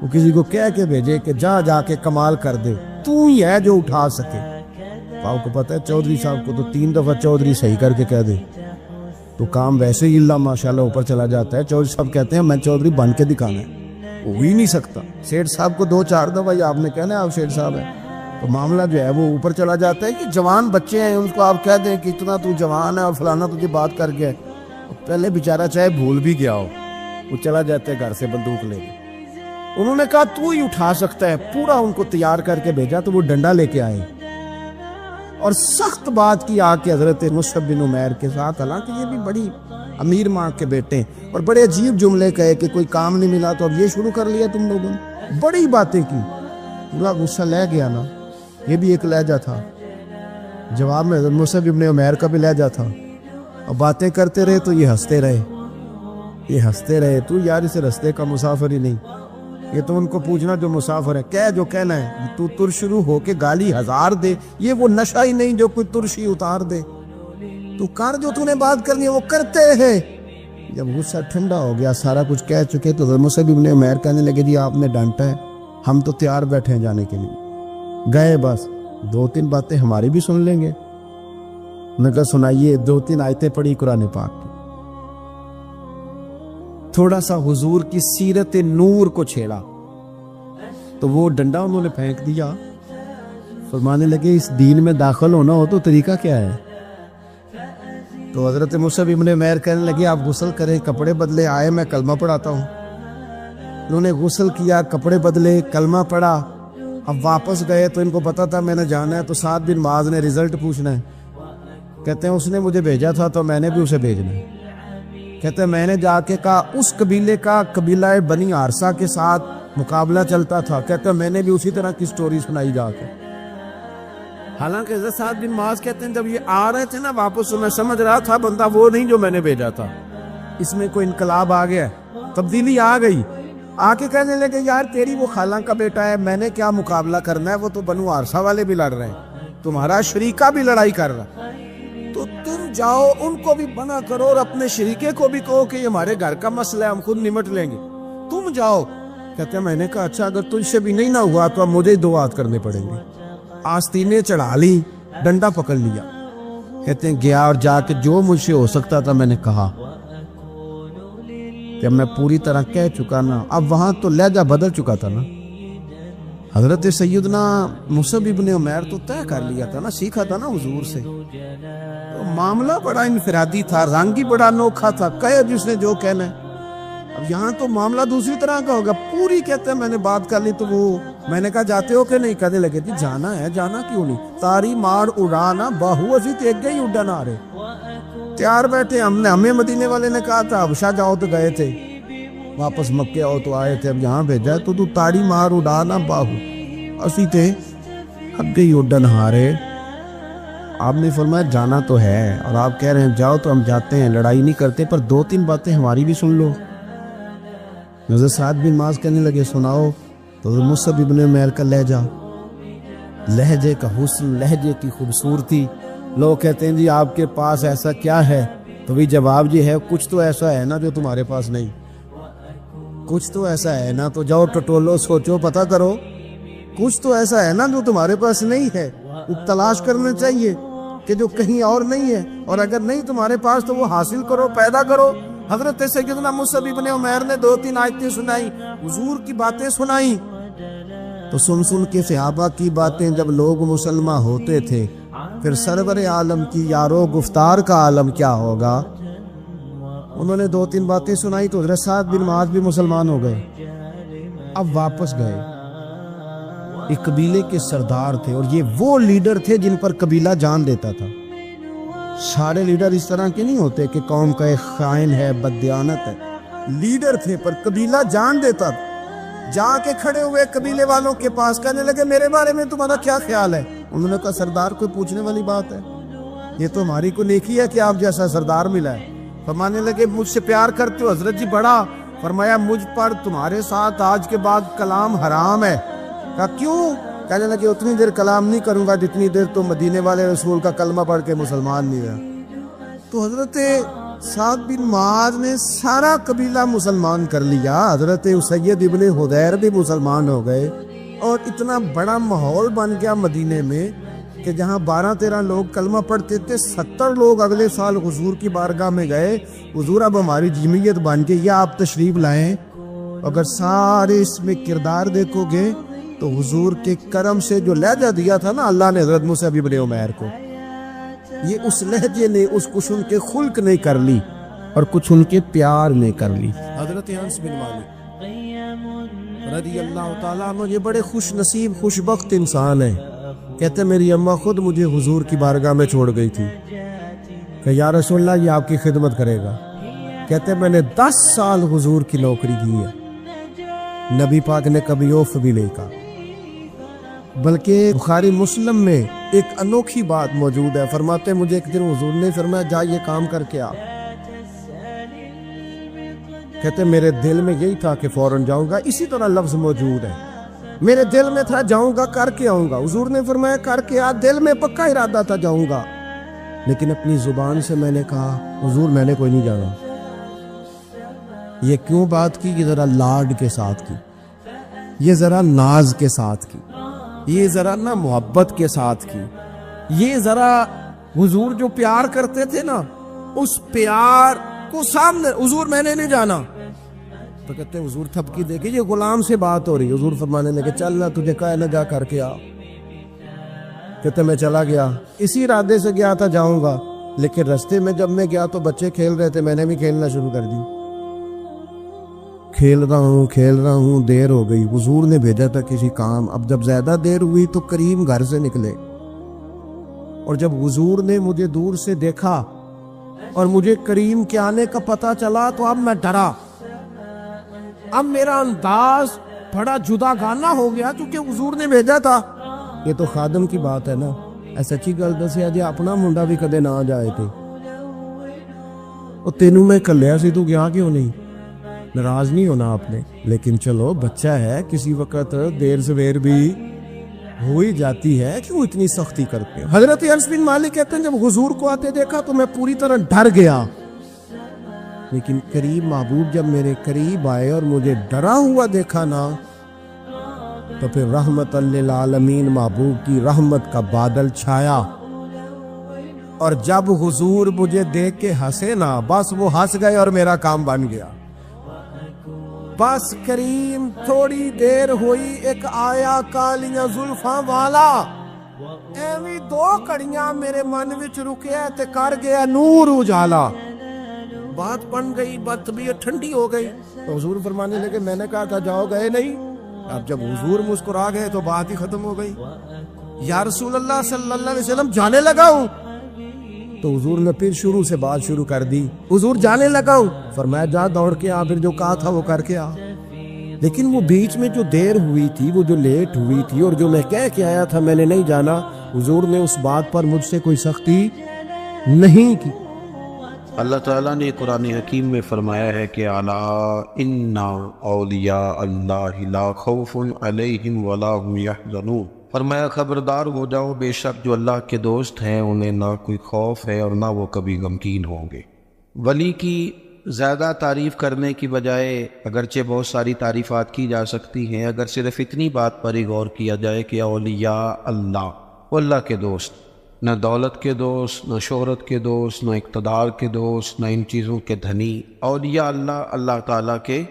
وہ کسی کو کہہ کے بھیجے کہ جا کے کمال کر دے، تو ہی ہے جو اٹھا سکے۔ آپ کو پتہ ہے چودھری صاحب کو تو 3 دفعہ چودھری صحیح کر کے کہہ دے تو کام ویسے ہی اللہ ماشاءاللہ اوپر چلا جاتا ہے۔ چودھری صاحب کہتے ہیں میں چودھری بن کے دکھانا ہے، ہو ہی نہیں سکتا۔ سیٹھ صاحب کو 2-4 دفعہ آپ نے کہنا ہے آپ سیٹھ صاحب ہیں، تو معاملہ جو ہے وہ اوپر چلا جاتا ہے کہ جوان بچے ہیں، ان کو آپ کہہ دیں کہ اتنا تو جوان ہے اور فلانا تجھے بات کر گیا، پہلے بیچارہ چاہے بھول بھی گیا ہو، وہ چلا جاتا ہے گھر سے بندوق لے کے۔ انہوں نے کہا تو ہی اٹھا سکتا ہے، پورا ان کو تیار کر کے بھیجا تو وہ ڈنڈا لے کے آئے اور سخت بات کی آ کے حضرت مصعب بن عمیر کے ساتھ، حالانکہ یہ بھی بڑی امیر ماں کے بیٹے، اور بڑے عجیب جملے کہے کہ کوئی کام نہیں ملا تو اب یہ شروع کر لیا تم لوگوں نے، بڑی باتیں کی، پورا غصہ لے گیا نا۔ یہ بھی ایک لہجہ تھا، جواب میں حضرت مصعب بن عمیر کا بھی لہجہ تھا، اور باتیں کرتے رہے تو یہ ہنستے رہے، تو یار اسے رستے کا مسافر ہی نہیں، یہ تو ان کو پوچھنا جو مسافر ہے، کہہ جو کہنا ہے، تو تر شروع ہو کے گالی 1000 دے، یہ وہ نشہ ہی نہیں جو کوئی ترشی اتار دے، تو کر جو تو نے بات کرنی ہے وہ کرتے رہے۔ جب غصہ ٹھنڈا ہو گیا، سارا کچھ کہہ چکے، تو حضرت مصعب بن عمیر کہنے لگے جی آپ نے ڈانٹا ہے، ہم تو تیار بیٹھے ہیں جانے کے لیے، گئے بس 2-3 باتیں ہماری بھی سن لیں گے۔ انہوں نے کہا سنائیے، 2-3 آیتیں پڑھی قرآن پاک کی، تھوڑا سا حضور کی سیرت نور کو چھیڑا تو وہ ڈنڈا انہوں نے پھینک دیا، فرمانے لگے اس دین میں داخل ہونا ہو تو طریقہ کیا ہے؟ تو حضرت مصعب بن عمیر کہنے لگے آپ غسل کریں، کپڑے بدلے، آئے میں کلمہ پڑھاتا ہوں۔ انہوں نے غسل کیا، کپڑے بدلے، کلمہ پڑھا، اب واپس گئے تو ان کو پتا تھا میں نے جانا ہے، تو سعد بن معاذ نے رزلٹ پوچھنا ہے، کہتے ہیں اس نے مجھے بھیجا تھا تو میں نے بھی اسے بھیجنا ہے۔ کہتے ہیں میں نے جا کے کہا اس قبیلے کا قبیلہ بنی عارصہ کے ساتھ مقابلہ چلتا تھا، کہتے ہیں میں نے بھی اسی طرح کی سٹوری سنائی جا کے۔ حالانکہ حضرت سعد بن معاذ کہتے ہیں جب یہ آ رہے تھے نا واپس، میں سمجھ رہا تھا بندہ وہ نہیں جو میں نے بھیجا تھا، اس میں کوئی انقلاب آ گیا، تبدیلی آ گئی۔ آ کے کہنے لگے یار تیری وہ خالہ کا بیٹا ہے، میں نے کیا مقابلہ کرنا ہے، وہ تو بنو عارصہ والے بھی لڑ رہے ہیں، تمہارا شریکہ بھی لڑائی کر رہا، تو تم جاؤ ان کو بھی منع کرو اور اپنے شریکے کو بھی کہو کہ یہ ہمارے گھر کا مسئلہ ہے، ہم خود نمٹ لیں گے، تم جاؤ۔ کہتے ہیں میں نے کہا اچھا اگر تجھ سے بھی نہیں نہ ہوا تو اب مجھے 2 بات کرنے پڑیں گے۔ آستینیں چڑھا لی، ڈنڈا پکڑ لیا، کہتے ہیں گیا اور جا کے جو مجھ سے ہو سکتا تھا میں نے کہا، جب میں پوری طرح کہہ چکا نا، اب وہاں تو لہجہ بدل چکا تھا نا۔ حضرت سیدنا مصعب بن عمیر تو طے کر لیا تھا نا، سیکھا تھا نا حضور سے، تو معاملہ بڑا انفرادی تھا، رنگ ہی بڑا انوکھا تھا، کہے جس نے جو کہنا ہے۔ اب یہاں تو معاملہ دوسری طرح کا ہوگا، پوری کہتے ہیں میں نے بات کر لی، تو وہ میں نے کہا جاتے ہو کہ نہیں، کہنے لگے جی جانا ہے، جانا کیوں نہیں، تاری مار اڑانا باہو اسی ایک گئی اڈن آ رہے، تیار بیٹھے، ہمیں مدینے والے نے کہا تھا حبشہ جاؤ تو گئے تھے، واپس مکے آؤ تو آئے تھے، اب یہاں بھیجا ہے تو تاری مار اڑانا باہو اسی تھے، اب گئی اڈن ہارے۔ آپ نے فرمایا جانا تو ہے، اور آپ کہہ رہے ہیں جاؤ تو ہم جاتے ہیں، لڑائی نہیں کرتے، پر 2-3 باتیں ہماری بھی سن لو۔ حضرت سعد بن معاذ کہنے لگے سناؤ، تو حضرت مصعب بن عمیر کا لہجے کا حسن، لہجے کی خوبصورتی، لوگ کہتے ہیں جی آپ کے پاس ایسا کیا ہے، تو بھی جواب یہ ہے کچھ تو ایسا ہے نا جو تمہارے پاس نہیں، کچھ تو ایسا ہے نا، تو جاؤ ٹٹولو، سوچو، پتہ کرو، کچھ تو ایسا ہے نا جو تمہارے پاس نہیں ہے، تلاش کرنا چاہیے کہ جو کہیں اور نہیں ہے، اور اگر نہیں تمہارے پاس تو وہ حاصل کرو، پیدا کرو۔ حضرت سیدنا مصعب بن عمیر نے 2-3 آیتیں سنائی، حضور کی باتیں سنائی، تو سن کے صحابہ کی باتیں جب لوگ مسلمان ہوتے تھے، پھر سرور عالم کی یارو گفتار کا عالم کیا ہوگا۔ انہوں نے 2-3 باتیں سنائی تو حضرت سعد بن معاذ بھی مسلمان ہو گئے، اب واپس گئے، ایک قبیلے کے سردار تھے، اور یہ وہ لیڈر تھے جن پر قبیلہ جان دیتا تھا۔ سارے لیڈر اس طرح کے نہیں ہوتے کہ قوم کا ایک خائن ہے، بددیانت ہے۔ لیڈر تھے پر قبیلہ جان دیتا تھا۔ جا کے کھڑے ہوئے قبیلے والوں کے پاس، کہنے لگے میرے بارے میں تمہارا کیا خیال ہے؟ انہوں نے کہا سردار کوئی پوچھنے والی بات ہے، یہ تو ہماری کو نیکی ہے کہ آپ جیسا سردار ملا ہے۔ فرمانے لگے مجھ سے پیار کرتے ہو حضرت جی؟ بڑا۔ فرمایا مجھ پر تمہارے ساتھ آج کے بعد کلام حرام ہے۔ کہا کیوں؟ کہنے لگے اتنی دیر کلام نہیں کروں گا جتنی دیر تو مدینے والے رسول کا کلمہ پڑھ کے مسلمان نہیں ہوا۔ تو حضرت سعد بن معاذ نے سارا قبیلہ مسلمان کر لیا، حضرت سید ابن حضیر بھی مسلمان ہو گئے، اور اتنا بڑا ماحول بن گیا مدینے میں کہ جہاں 12-13 لوگ کلمہ پڑھتے تھے، 70 لوگ اگلے سال حضور کی بارگاہ میں گئے، حضور اب ہماری جمعیت بن کے یا آپ تشریف لائیں۔ اگر سارے اس میں کردار دیکھو گے تو حضور کے کرم سے جو لہجہ دیا تھا نا اللہ نے حضرت مصعب ابن عمیر کو، یہ اس لہجے نے اس کچھ ان کے خلق نہیں کر لی اور کچھ ان کے پیار نے کر لی۔ حضرت انس بن مالک رضی اللہ تعالیٰ عنہ یہ بڑے خوش نصیب خوش بخت انسان ہیں۔ کہتے میری اماں خود مجھے حضور کی بارگاہ میں چھوڑ گئی تھی کہ یا رسول اللہ یہ آپ کی خدمت کرے گا۔ کہتے میں نے 10 سال حضور کی نوکری کی ہے، نبی پاک نے کبھی اوف بھی نہیں کہا۔ بلکہ بخاری مسلم میں ایک انوکھی بات موجود ہے، فرماتے مجھے ایک دن حضور نے فرمایا جا یہ کام کر کے آ۔ کہتے میرے دل میں یہی تھا کہ فوراً جاؤں گا، اسی طرح لفظ موجود ہے، میرے دل میں تھا جاؤں گا کر کے آؤں گا۔ حضور نے فرمایا کر کے آ، دل میں پکا ارادہ تھا جاؤں گا، لیکن اپنی زبان سے میں نے کہا حضور میں نے کوئی نہیں جانا۔ یہ کیوں بات کی؟ یہ ذرا لاڈ کے ساتھ کی، یہ ذرا ناز کے ساتھ کی، یہ ذرا نا محبت کے ساتھ کی، یہ ذرا حضور جو پیار کرتے تھے نا اس پیار کو سامنے، حضور میں نے نہیں جانا۔ تو کہتے حضور تھپکی دے کے یہ غلام سے بات ہو رہی، حضور فرمانے لگے چل نہ تجھے کہا نہ جا کر کے آ۔ کہتے میں چلا گیا، اسی ارادے سے گیا تھا جاؤں گا، لیکن رستے میں جب میں گیا تو بچے کھیل رہے تھے، میں نے بھی کھیلنا شروع کر دی۔ کھیل رہا ہوں دیر ہو گئی، حضور نے بھیجا تھا کسی کام۔ اب جب زیادہ دیر ہوئی تو کریم گھر سے نکلے، اور جب حضور نے مجھے دور سے دیکھا اور مجھے کریم کے آنے کا پتہ چلا تو اب میں ڈرا، اب میرا انداز بڑا جدا گانا ہو گیا کیونکہ حضور نے بھیجا تھا۔ یہ تو خادم کی بات ہے نا، ایسا اچھی گل دسیا جی اپنا منڈا بھی کدے نہ جائے تھے، اور تینوں میں کلیا سی تو گیا کیوں نہیں؟ ناراض نہیں ہونا آپ نے، لیکن چلو بچہ ہے، کسی وقت دیر سویر بھی ہو ہی جاتی ہے، کیوں اتنی سختی کرتے ہیں؟ حضرت انس بن مالک کہتے ہیں جب حضور کو آتے دیکھا تو میں پوری طرح ڈر گیا، لیکن قریب محبوب جب میرے قریب آئے اور مجھے ڈرا ہوا دیکھا نا تو پھر رحمت للعالمین محبوب کی رحمت کا بادل چھایا، اور جب حضور مجھے دیکھ کے ہنسے نا بس وہ ہنس گئے اور میرا کام بن گیا۔ بس کریم تھوڑی دیر ہوئی، ایک آیا کالیاں زلفاں والا، ایویں 2 کڑیاں میرے من وچ رکیا تے کر گیا نور اجالا، بات بن گئی، بات طبیعت ٹھنڈی ہو گئی۔ تو حضور فرمانے لگے میں نے کہا تھا جاؤ، گئے نہیں۔ اب جب حضور مسکرا گئے تو بات ہی ختم ہو گئی۔ یا رسول اللہ صلی اللہ علیہ وسلم جانے لگا ہوں، تو حضور نے پھر شروع سے بات شروع کر دی، حضور جانے لگا ہوں، فرمایا جا دوڑ کے آ، پھر جو کہا تھا وہ کر کے آ۔ لیکن وہ بیچ میں جو دیر ہوئی تھی، وہ جو لیٹ ہوئی تھی، اور جو میں کہہ کے آیا تھا میں نے نہیں جانا، حضور نے اس بات پر مجھ سے کوئی سختی نہیں کی۔ اللہ تعالیٰ نے قرآن حکیم میں فرمایا ہے کہ الا ان اولیاء اللہ لا خوف علیہم ولا هم یحزنون، فرمایا خبردار ہو جاؤ، بے شک جو اللہ کے دوست ہیں انہیں نہ کوئی خوف ہے اور نہ وہ کبھی غمگین ہوں گے۔ ولی کی زیادہ تعریف کرنے کی بجائے اگرچہ بہت ساری تعریفات کی جا سکتی ہیں، اگر صرف اتنی بات پر ہی غور کیا جائے کہ اولیاء اللہ، وہ اللہ کے دوست، نہ دولت کے دوست، نہ شہرت کے دوست، نہ اقتدار کے دوست، نہ ان چیزوں کے دھنی۔ اولیاء اللہ، اللہ تعالیٰ کے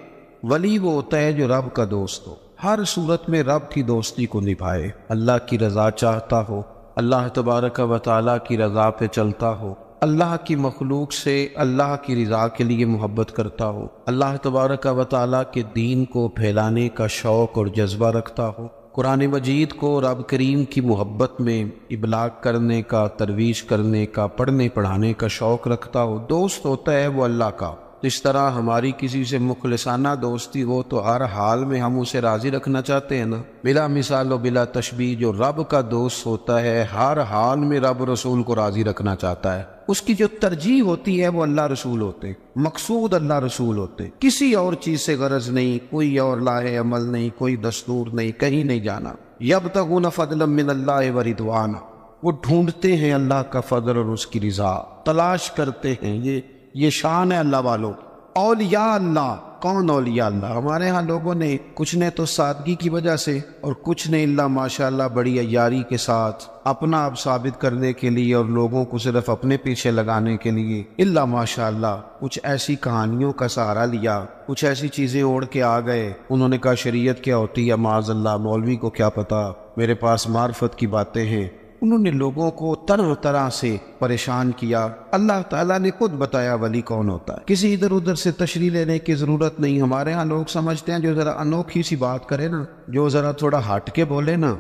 ولی وہ ہوتا ہے جو رب کا دوست ہو، ہر صورت میں رب کی دوستی کو نبھائے، اللہ کی رضا چاہتا ہو، اللہ تبارک و تعالیٰ کی رضا پہ چلتا ہو، اللہ کی مخلوق سے اللہ کی رضا کے لیے محبت کرتا ہو، اللہ تبارک و تعالیٰ کے دین کو پھیلانے کا شوق اور جذبہ رکھتا ہو، قرآن مجید کو رب کریم کی محبت میں ابلاغ کرنے کا، ترویج کرنے کا، پڑھنے پڑھانے کا شوق رکھتا ہو، دوست ہوتا ہے وہ اللہ کا۔ جس طرح ہماری کسی سے مخلصانہ دوستی ہو تو ہر حال میں ہم اسے راضی رکھنا چاہتے ہیں نا، بلا مثال و بلا تشبیہ جو رب کا دوست ہوتا ہے ہر حال میں رب رسول کو راضی رکھنا چاہتا ہے، اس کی جو ترجیح ہوتی ہے وہ اللہ رسول ہوتے، مقصود اللہ رسول ہوتے، کسی اور چیز سے غرض نہیں، کوئی اور لاہ عمل نہیں، کوئی دستور نہیں، کہیں نہیں جانا۔ یبتغون فضلا من اللہ ورضوانا، وہ ڈھونڈتے ہیں اللہ کا فضل اور اس کی رضا، تلاش کرتے ہیں، یہ شان ہے اللہ والوں۔ اولیاء اللہ، کون اولیاء اللہ؟ ہمارے ہاں لوگوں نے کچھ نے تو سادگی کی وجہ سے اور کچھ نے اللہ ماشاءاللہ بڑی عیاری کے ساتھ اپنا آپ ثابت کرنے کے لیے اور لوگوں کو صرف اپنے پیچھے لگانے کے لیے اللہ ماشاءاللہ کچھ ایسی کہانیوں کا سہارا لیا، کچھ ایسی چیزیں اوڑھ کے آ گئے۔ انہوں نے کہا شریعت کیا ہوتی ہے، معاذ اللہ مولوی کو کیا پتا، میرے پاس معرفت کی باتیں ہیں۔ انہوں نے لوگوں کو طرح طرح سے پریشان کیا۔ اللہ تعالیٰ نے خود بتایا ولی کون ہوتا ہے، کسی ادھر ادھر سے تشریح لینے کی ضرورت نہیں۔ ہمارے ہاں لوگ سمجھتے ہیں جو ذرا انوکھی سی بات کرے نا، جو ذرا تھوڑا ہٹ کے بولے نا،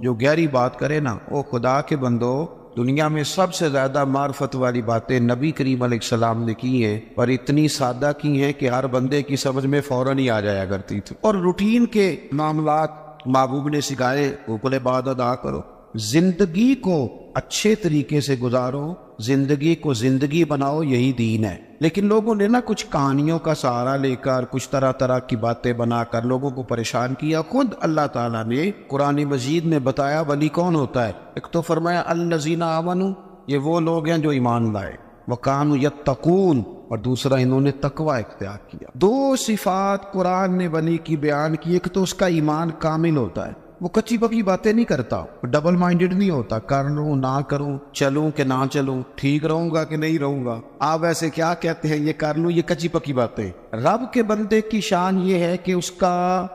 جو گہری بات کرے نا، خدا کے بندو، دنیا میں سب سے زیادہ معرفت والی باتیں نبی کریم علیہ السلام نے کی ہیں، اور اتنی سادہ کی ہیں کہ ہر بندے کی سمجھ میں فوراً ہی آ جایا کرتی تھی۔ اور روٹین کے معاملات محبوب نے سکھائے، حقوق العباد ادا کرو، زندگی کو اچھے طریقے سے گزارو، زندگی کو زندگی بناؤ، یہی دین ہے۔ لیکن لوگوں نے نا کچھ کہانیوں کا سہارا لے کر، کچھ طرح طرح کی باتیں بنا کر لوگوں کو پریشان کیا۔ خود اللہ تعالیٰ نے قرآن مجید میں بتایا ولی کون ہوتا ہے۔ ایک تو فرمایا الذین آمنوا، یہ وہ لوگ ہیں جو ایمان لائے، وکانوا یتقون، اور دوسرا انہوں نے تقوی اختیار کیا۔ دو صفات قرآن نے ولی کی بیان کی، ایک تو اس کا ایمان کامل ہوتا ہے، وہ کچی پکی باتیں نہیں کرتا، ڈبل مائنڈڈ نہیں ہوتا، کر لوں نہ کروں، چلوں کہ نہ چلوں، ٹھیک رہوں گا کہ نہیں رہوں گا، آپ ایسے کیا کہتے ہیں، یہ کر لوں، یہ کچی پکی باتیں۔ رب کے بندے کی شان یہ ہے کہ اس کا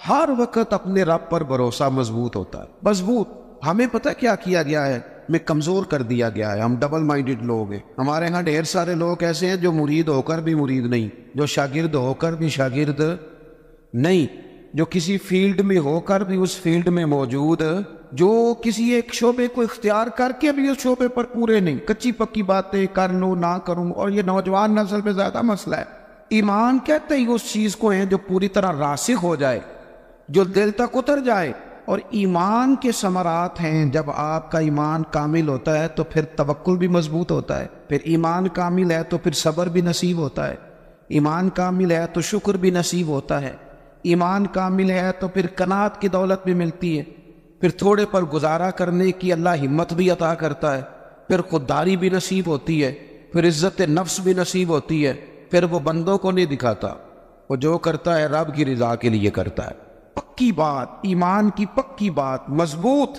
ہر وقت اپنے رب پر بھروسہ مضبوط ہوتا ہے، مضبوط۔ ہمیں پتہ کیا کیا گیا ہے، میں کمزور کر دیا گیا ہے، ہم ڈبل مائنڈڈ لوگ ہیں۔ ہمارے ہاں ڈھیر سارے لوگ ایسے ہیں جو مرید ہو کر بھی مرید نہیں، جو شاگرد ہو کر بھی شاگرد نہیں، جو کسی فیلڈ میں ہو کر بھی اس فیلڈ میں موجود، جو کسی ایک شعبے کو اختیار کر کے بھی اس شعبے پر پورے نہیں، کچی پکی باتیں کر لوں نہ کروں۔ اور یہ نوجوان نسل میں زیادہ مسئلہ ہے۔ ایمان کہتے ہی اس چیز کو ہیں جو پوری طرح راسخ ہو جائے، جو دل تک اتر جائے۔ اور ایمان کے ثمرات ہیں، جب آپ کا ایمان کامل ہوتا ہے تو پھر توکل بھی مضبوط ہوتا ہے، پھر ایمان کامل ہے تو پھر صبر بھی نصیب ہوتا ہے، ایمان کامل ہے تو شکر بھی نصیب ہوتا ہے، ایمان کامل ہے تو پھر قناعت کی دولت بھی ملتی ہے، پھر تھوڑے پر گزارا کرنے کی اللہ ہمت بھی عطا کرتا ہے، پھر خودداری بھی نصیب ہوتی ہے، پھر عزت نفس بھی نصیب ہوتی ہے، پھر وہ بندوں کو نہیں دکھاتا، وہ جو کرتا ہے رب کی رضا کے لیے کرتا ہے۔ پکی بات، ایمان کی پکی بات، مضبوط۔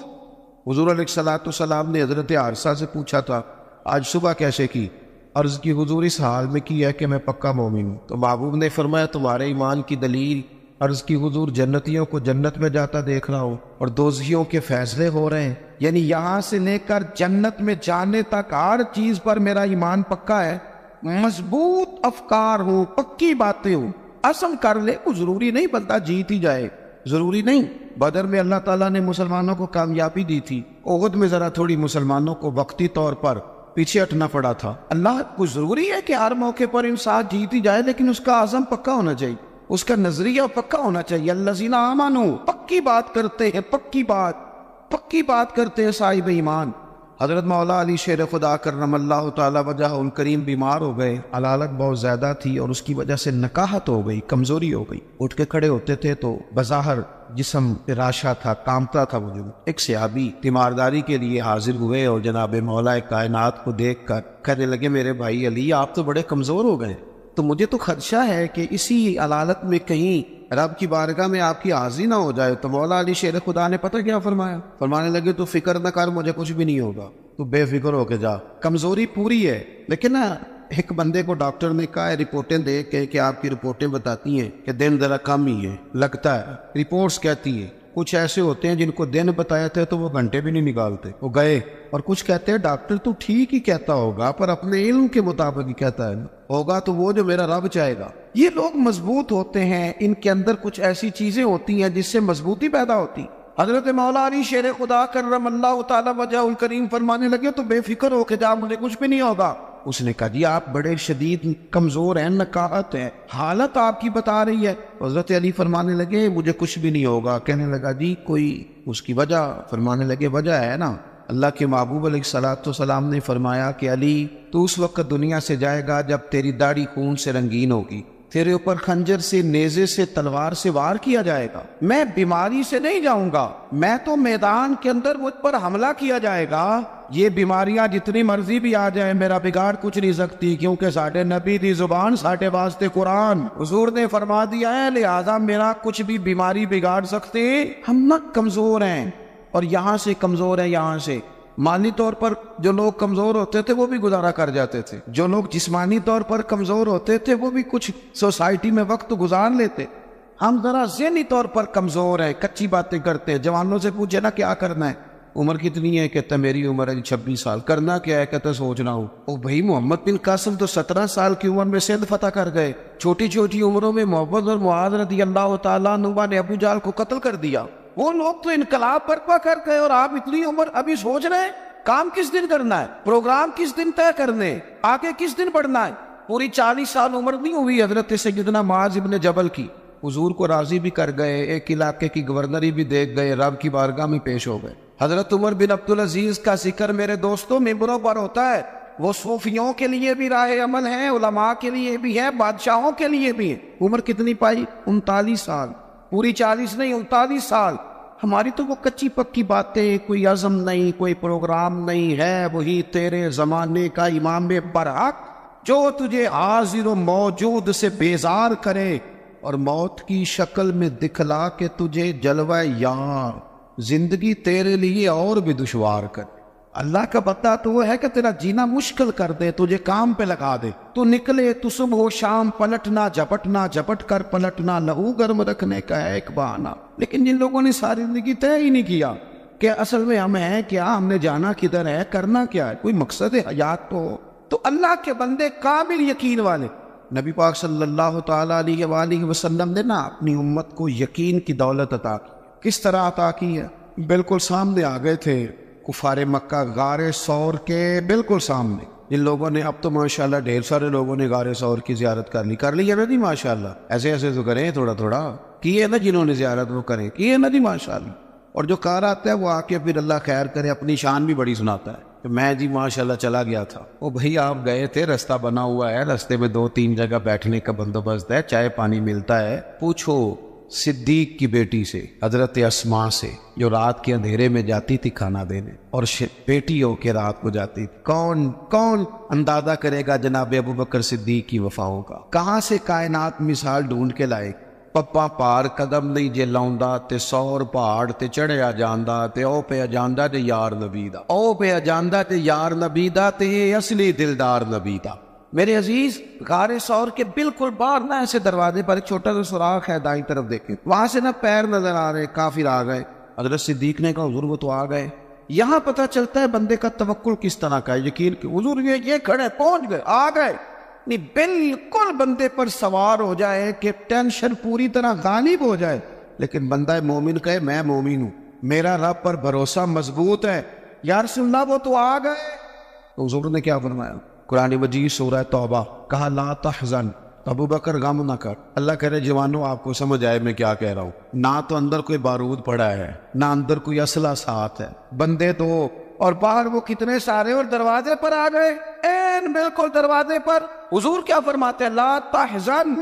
حضور علیہ الصلوۃ والسلام نے حضرت عارثہ سے پوچھا تھا آج صبح کیسے کی؟ عرض کی حضور اس حال میں کی ہے کہ میں پکا مومن ہوں۔ تو محبوب نے فرمایا تمہارے ایمان کی دلیل؟ عرض کی حضور جنتیوں کو جنت میں جاتا دیکھ رہا ہوں اور دوزخیوں کے فیصلے ہو رہے ہیں، یعنی یہاں سے لے کر جنت میں جانے تک ہر چیز پر میرا ایمان پکا ہے، مضبوط افکار ہوں، پکی باتیں ہوں، عزم کر لے۔ وہ ضروری نہیں بندہ جیت ہی جائے، ضروری نہیں۔ بدر میں اللہ تعالیٰ نے مسلمانوں کو کامیابی دی تھی، احد میں ذرا تھوڑی مسلمانوں کو وقتی طور پر پیچھے ہٹنا پڑا تھا۔ اللہ کو ضروری ہے کہ ہر موقع پر انسان جیت ہی جائے، لیکن اس کا عزم پکا ہونا چاہیے، اس کا نظریہ پکا ہونا چاہیے۔ الذین آمنوا، پکی بات کرتے ہیں، پکی بات کرتے ہیں صاحب ایمان۔ حضرت مولا علی شیر خدا کرم اللہ تعالی وجہ الکریم بیمار ہو گئے، علالت بہت زیادہ تھی اور اس کی وجہ سے نکاہت ہو گئی، کمزوری ہو گئی۔ اٹھ کے کھڑے ہوتے تھے تو بظاہر جسم راشا تھا، کامتا تھا وجود۔ ایک صحابی تیمارداری کے لیے حاضر ہوئے اور جناب مولا کائنات کو دیکھ کر کہنے لگے میرے بھائی علی آپ تو بڑے کمزور ہو گئے، تو مجھے تو خدشہ ہے کہ اسی علالت میں کہیں رب کی بارگاہ میں آپ کی حاضری نہ ہو جائے۔ تو مولا علی شیر خدا نے پتہ کیا فرمایا؟ فرمانے لگے تو فکر نہ کر، مجھے کچھ بھی نہیں ہوگا، تو بے فکر ہو کے جا۔ کمزوری پوری ہے، لیکن نا ایک بندے کو ڈاکٹر نے کہا ہے رپورٹیں دیکھ کے کہ آپ کی رپورٹیں بتاتی ہیں کہ دن ذرا کم ہی ہے، لگتا ہے، رپورٹس کہتی ہیں کچھ ایسے ہوتے ہیں جن کو دن بتایا تھے تو وہ گھنٹے بھی نہیں نکالتے، وہ گئے، اور کچھ کہتے ہیں ڈاکٹر تو ٹھیک ہی کہتا ہوگا پر اپنے علم کے مطابق ہی کہتا ہے نا، ہوگا تو وہ جو میرا رب چاہے گا۔ یہ لوگ مضبوط ہوتے ہیں، ان کے اندر کچھ ایسی چیزیں ہوتی ہیں جس سے مضبوطی پیدا ہوتی۔ حضرت مولا علی شیر خدا کرم اللہ تعالی وجہ الکریم فرمانے لگے تو بے فکر ہو کے جا، مجھے کچھ بھی نہیں ہوگا۔ اس نے کہا جی آپ بڑے شدید کمزور ہیں، نکاہت ہے، حالت آپ کی بتا رہی ہے۔ حضرت علی فرمانے لگے مجھے کچھ بھی نہیں ہوگا۔ کہنے لگا جی کوئی اس کی وجہ؟ فرمانے لگے وجہ ہے نا، اللہ کے محبوب علیہ الصلوۃ والسلام نے فرمایا کہ علی تو اس وقت دنیا سے جائے گا جب تیری داڑھی خون سے رنگین ہوگی، تیرے اوپر خنجر سے، نیزے سے، تلوار سے وار کیا جائے گا، میں بیماری سے نہیں جاؤں گا، میں تو میدان کے اندر مجھ پر حملہ کیا جائے گا، یہ بیماریاں جتنی مرضی بھی آ جائیں میرا بگاڑ کچھ نہیں سکتی، کیونکہ ساڈے نبی دی زبان ساڈے واسطے قرآن، حضور نے فرما دیا ہے لہذا میرا کچھ بھی بیماری بگاڑ سکتے ہم نہ کمزور ہیں، اور یہاں سے کمزور ہیں، یہاں سے مالی طور پر جو لوگ کمزور ہوتے تھے وہ بھی گزارا کر جاتے تھے، جو لوگ جسمانی طور پر کمزور ہوتے تھے وہ بھی کچھ سوسائٹی میں وقت گزار لیتے۔ ہم ذرا ذہنی طور پر کمزور ہیں، کچی باتیں کرتے ہیں۔ جوانوں سے پوچھے نا کیا کرنا ہے، عمر کتنی ہے؟ کہتا میری عمر ہے 26 سال۔ کرنا کیا ہے؟ کہتا سوچنا ہوں۔ او بھائی محمد بن قاسم تو 17 سال کی عمر میں سندھ فتح کر گئے، چھوٹی چھوٹی عمروں میں محمد اور معاذ رضی اللہ تعالیٰ عنہ نے ابو جہل کو قتل کر دیا، وہ لوگ تو انقلاب برپا کر گئے اور آپ اتنی عمر ابھی سوچ رہے ہیں کام کس دن کرنا ہے، پروگرام کس دن طے کرنے، آگے کس دن بڑھنا ہے۔ پوری 40 سال عمر نہیں ہوئی حضرت سیدنا معاذ ابن جبل کی، حضور کو راضی بھی کر گئے، ایک علاقے کی گورنری بھی دیکھ گئے، رب کی بارگاہ میں پیش ہو گئے۔ حضرت عمر بن عبدالعزیز کا ذکر میرے دوستوں ممبروں پر ہوتا ہے، وہ صوفیوں کے لیے بھی راہ عمل ہے، علماء کے لیے بھی ہے، بادشاہوں کے لیے بھی ہے۔ عمر کتنی پائی؟ 39 سال، پوری 40 نہیں 39 سال۔ ہماری تو وہ کچی پکی باتیں، کوئی عزم نہیں، کوئی پروگرام نہیں ہے، وہی تیرے زمانے کا امام برحق جو تجھے حاضر و موجود سے بیزار کرے اور موت کی شکل میں دکھلا کے تجھے جلوہ یار زندگی تیرے لیے اور بھی دشوار کرے۔ اللہ کا بندہ تو وہ ہے کہ تیرا جینا مشکل کر دے، تجھے کام پہ لگا دے، تو نکلے تو صبح و شام پلٹنا جھپٹنا، جھپٹ کر پلٹنا، لہو گرم رکھنے کا ہے ایک بہانہ۔ لیکن جن لوگوں نے ساری زندگی طے ہی نہیں کیا کہ اصل میں ہم ہیں کیا، ہم نے جانا کدھر ہے، کرنا کیا ہے، کوئی مقصد حیات تو اللہ کے بندے کامل یقین والے۔ نبی پاک صلی اللہ تعالیٰ علیہ وآلہ وسلم نے نا اپنی امت کو یقین کی دولت عطا کی۔ کس طرح عطا کی ہے؟ بالکل سامنے آ گئے تھے کفار مکہ، غار ثور کے بالکل سامنے۔ جن لوگوں نے، اب تو ماشاءاللہ ڈھیر سارے لوگوں نے غار ثور کی زیارت کر لی ہے نا جی ماشاءاللہ، ایسے ایسے تو کریں تھوڑا تھوڑا کیے نا، جنہوں نے زیارت وہ کریں کیے نا جی ماشاءاللہ۔ اور جو کار آتا ہے وہ آ کے پھر اللہ خیر کرے اپنی شان بھی بڑی سناتا ہے کہ میں جی ماشاءاللہ چلا گیا تھا۔ وہ بھائی آپ گئے تھے، رستہ بنا ہوا ہے، رستے میں 2-3 جگہ بیٹھنے کا بندوبست ہے، چائے پانی ملتا ہے۔ پوچھو صدیق کی بیٹی سے، حضرت اسماء سے، جو رات کے اندھیرے میں جاتی تھی کھانا دینے اور بیٹی ہو کے رات کو جاتی تھی۔ کون اندازہ کرے گا جناب ابو بکر صدیق کی وفاؤں کا؟ کہاں سے کائنات مثال ڈھونڈ کے لائے؟ پپا پار قدم نہیں جے لاؤندا تے 100 پہاڑ تے چڑھیا جاندا تے او پہ جاندا تے یار نبی دا، او پہ جاندا تے یار نبی دا تے اصلی دلدار نبی دا۔ میرے عزیز، غار ثور کے بالکل باہر نہ ایسے دروازے پر ایک چھوٹا سا سوراخ ہے، دائیں طرف دیکھیں، وہاں سے نہ پیر نظر آ رہے، کافر آ گئے۔ حضرت صدیق نے کہا حضور وہ تو آ گئے۔ یہاں پتہ چلتا ہے بندے کا توکل کس طرح کا ہے، یقین کہ حضور یہ کھڑے، پہنچ گئے، آ گئے، نہیں بالکل بندے پر سوار ہو جائے کہ ٹینشن پوری طرح غالب ہو جائے، لیکن بندہ مومن کہے میں مومن ہوں، میرا رب پر بھروسہ مضبوط ہے، یا رسول اللہ وہ تو آ گئے۔ تو حضور نے کیا فرمایا؟ قرآن مجید سورہ توبہ، کہا لا تحزن، ابو بکر غم نہ کر۔ اللہ کہہ رہے جوانوں آپ کو سمجھ آئے میں کیا کہہ رہا ہوں، نہ تو اندر کوئی بارود پڑا ہے، نہ اندر کوئی اسلحہ ساتھ ہے، بندے تو، اور باہر وہ کتنے سارے، اور دروازے پر آ گئے، این بالکل دروازے پر۔ حضور کیا فرماتے ہیں؟ لا تحزن،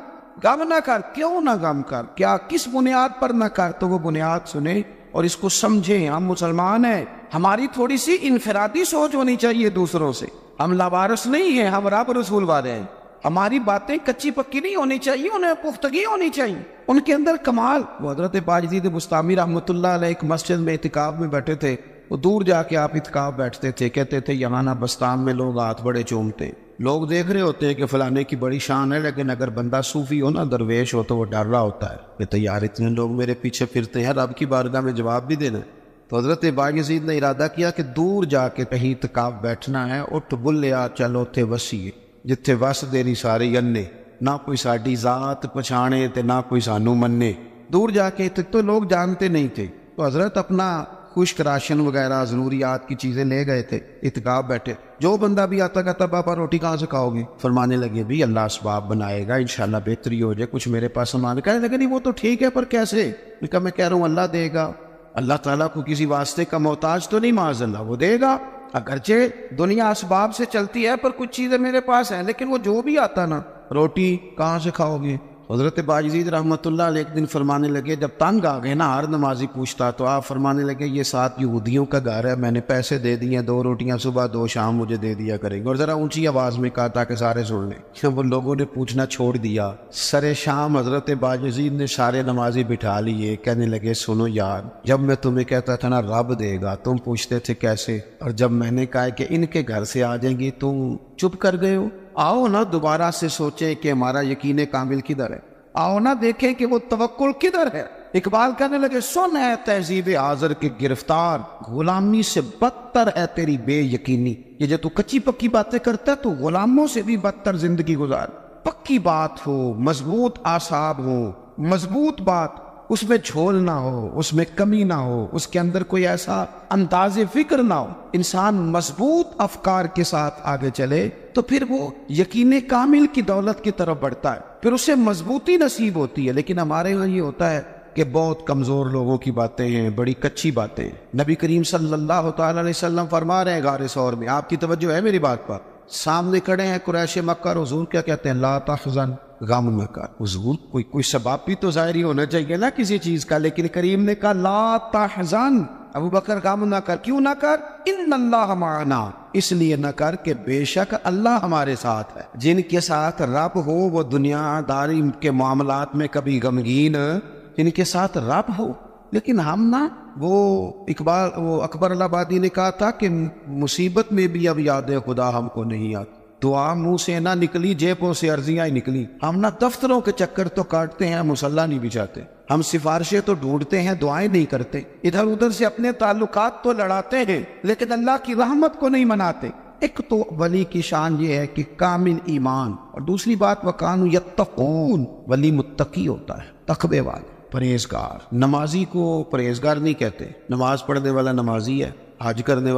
غم نہ کر۔ کیوں نہ غم کر؟ کیا کس بنیاد پر نہ کر؟ تو وہ بنیاد سنیں اور اس کو سمجھیں۔ ہم مسلمان ہیں، ہماری تھوڑی سی انفرادی سوچ ہونی چاہیے دوسروں سے، ہم لاوارث نہیں ہیں، ہم رب رسول والے ہیں۔ ہماری باتیں کچی پکی نہیں ہونی چاہیے، انہیں پختگی ہونی چاہیے، ان کے اندر کمال۔ وہ حضرت باجدید بستامی رحمۃ اللہ علیہ ایک مسجد میں اعتکاف میں بیٹھے تھے، وہ دور جا کے آپ اعتکاف بیٹھتے تھے، کہتے تھے یہاں نہ بستان میں لوگ ہاتھ بڑے چومتے، لوگ دیکھ رہے ہوتے ہیں کہ فلانے کی بڑی شان ہے، لیکن اگر بندہ صوفی ہو نا، درویش ہو، تو وہ ڈر رہا ہوتا ہے کہ تو یار اتنے لوگ میرے پیچھے پھرتے ہیں، رب کی بارگاہ میں جواب بھی دینا ہے۔ تو حضرت بایزید نے ارادہ کیا کہ دور جا کے کہیں اعتکاف بیٹھنا ہے، اٹھ بلیا چلو تے وسیع جتھے وس تیری ساری انے، نہ کوئی ساڈی ذات پچھانے تے نہ کوئی سانو منے۔ دور جا کے تو لوگ جانتے نہیں تھے، تو حضرت اپنا خشک راشن وغیرہ ضروریات کی چیزیں لے گئے تھے، اعتکاف بیٹھے۔ جو بندہ بھی آتا کہتا پاپا روٹی کہاں سے کھاؤ گے؟ فرمانے لگے بھی اللہ اسباب بنائے گا، انشاءاللہ بہتری ہو جائے، کچھ میرے پاس سامان۔ کہنے لگے نہیں وہ تو ٹھیک ہے، پر کیسے؟ میں کہہ رہا ہوں اللہ دے گا۔ اللہ تعالیٰ کو کسی واسطے کا محتاج تو نہیں، معاذ اللہ، وہ دے گا۔ اگرچہ دنیا اسباب سے چلتی ہے، پر کچھ چیزیں میرے پاس ہیں، لیکن وہ جو بھی آتا نا، روٹی کہاں سے کھاؤ گے؟ حضرت بایزید رحمۃ اللہ علیہ ایک دن فرمانے لگے، جب تنگ آ گئے نا، ہر نمازی پوچھتا، تو آپ فرمانے لگے یہ 7 یہودیوں کا گھر ہے، میں نے پیسے دے دیے، 2 روٹیاں صبح 2 شام مجھے دے دیا کریں گے، اور ذرا اونچی آواز میں کہا تاکہ سارے سن لیں۔ وہ لوگوں نے پوچھنا چھوڑ دیا۔ سر شام حضرت بایزید نے سارے نمازی بٹھا لیے، کہنے لگے سنو یار، جب میں تمہیں کہتا تھا نا رب دے گا، تم پوچھتے تھے کیسے، اور جب میں نے کہا کہ ان کے گھر سے آ جائیں گی تم چپ کر گئے ہو۔ آؤ نا دوبارہ سے سوچیں کہ ہمارا یقین کامل کدھر ہے، آؤ نہ دیکھیں کہ وہ توکل کدھر ہے۔ اقبال کہنے لگے سن ہے تہذیب حاضر کے گرفتار، غلامی سے بدتر ہے تیری بے یقینی۔ یہ جو تو کچی پکی باتیں کرتا ہے تو غلاموں سے بھی بدتر زندگی گزار۔ پکی بات ہو، مضبوط اعصاب ہو، مضبوط بات، اس میں جھول نہ ہو، اس میں کمی نہ ہو، اس کے اندر کوئی ایسا انداز فکر نہ ہو، انسان مضبوط افکار کے ساتھ آگے چلے تو پھر وہ یقین کامل کی دولت کی طرف بڑھتا ہے، پھر اسے مضبوطی نصیب ہوتی ہے۔ لیکن ہمارے یہاں یہ ہوتا ہے کہ بہت کمزور لوگوں کی باتیں ہیں، بڑی کچی باتیں ہیں۔ نبی کریم صلی اللہ تعالی علیہ وسلم فرما رہے ہیں غار ثور میں، آپ کی توجہ ہے میری بات پر، سامنے کھڑے ہیں قریش مکہ، حضور کیا کہتے ہیں؟ لا تحزن، غم نہ کر۔ حضور کوئی سبب بھی تو ظاہری ہونا چاہیے نا کسی چیز کا، لیکن کریم نے کہا لا تحزن، ابو بکر غم نہ کر۔ کیوں نہ کر؟ ان اللہ معنا، اس لیے نہ کر کہ بے شک اللہ ہمارے ساتھ ہے۔ جن کے ساتھ رب ہو وہ دنیا داری کے معاملات میں کبھی غمگین، جن کے ساتھ رب ہو۔ لیکن ہم نا، وہ اکبر آبادی نے کہا تھا کہ مصیبت میں بھی اب یاد خدا ہم کو نہیں آتی، دعا منہ سے نہ نکلی، جیبوں سے عرضیاں ہی نکلی۔ ہم نہ دفتروں کے چکر تو کاٹتے ہیں، مصلی نہیں بچھاتے، ہم سفارشیں تو ڈھونڈتے ہیں، دعائیں نہیں کرتے، ادھر ادھر سے اپنے تعلقات تو لڑاتے ہیں، لیکن اللہ کی رحمت کو نہیں مناتے۔ ایک تو ولی کی شان یہ ہے کہ کامل ایمان، اور دوسری بات وَكَانُوا يَتَّقُونَ، ولی متقی ہوتا ہے، تقوی والا، پرہیزگار۔ نمازی کو پرہیزگار نہیں کہتے، نماز پڑھنے والا نمازی ہے، حج کرنے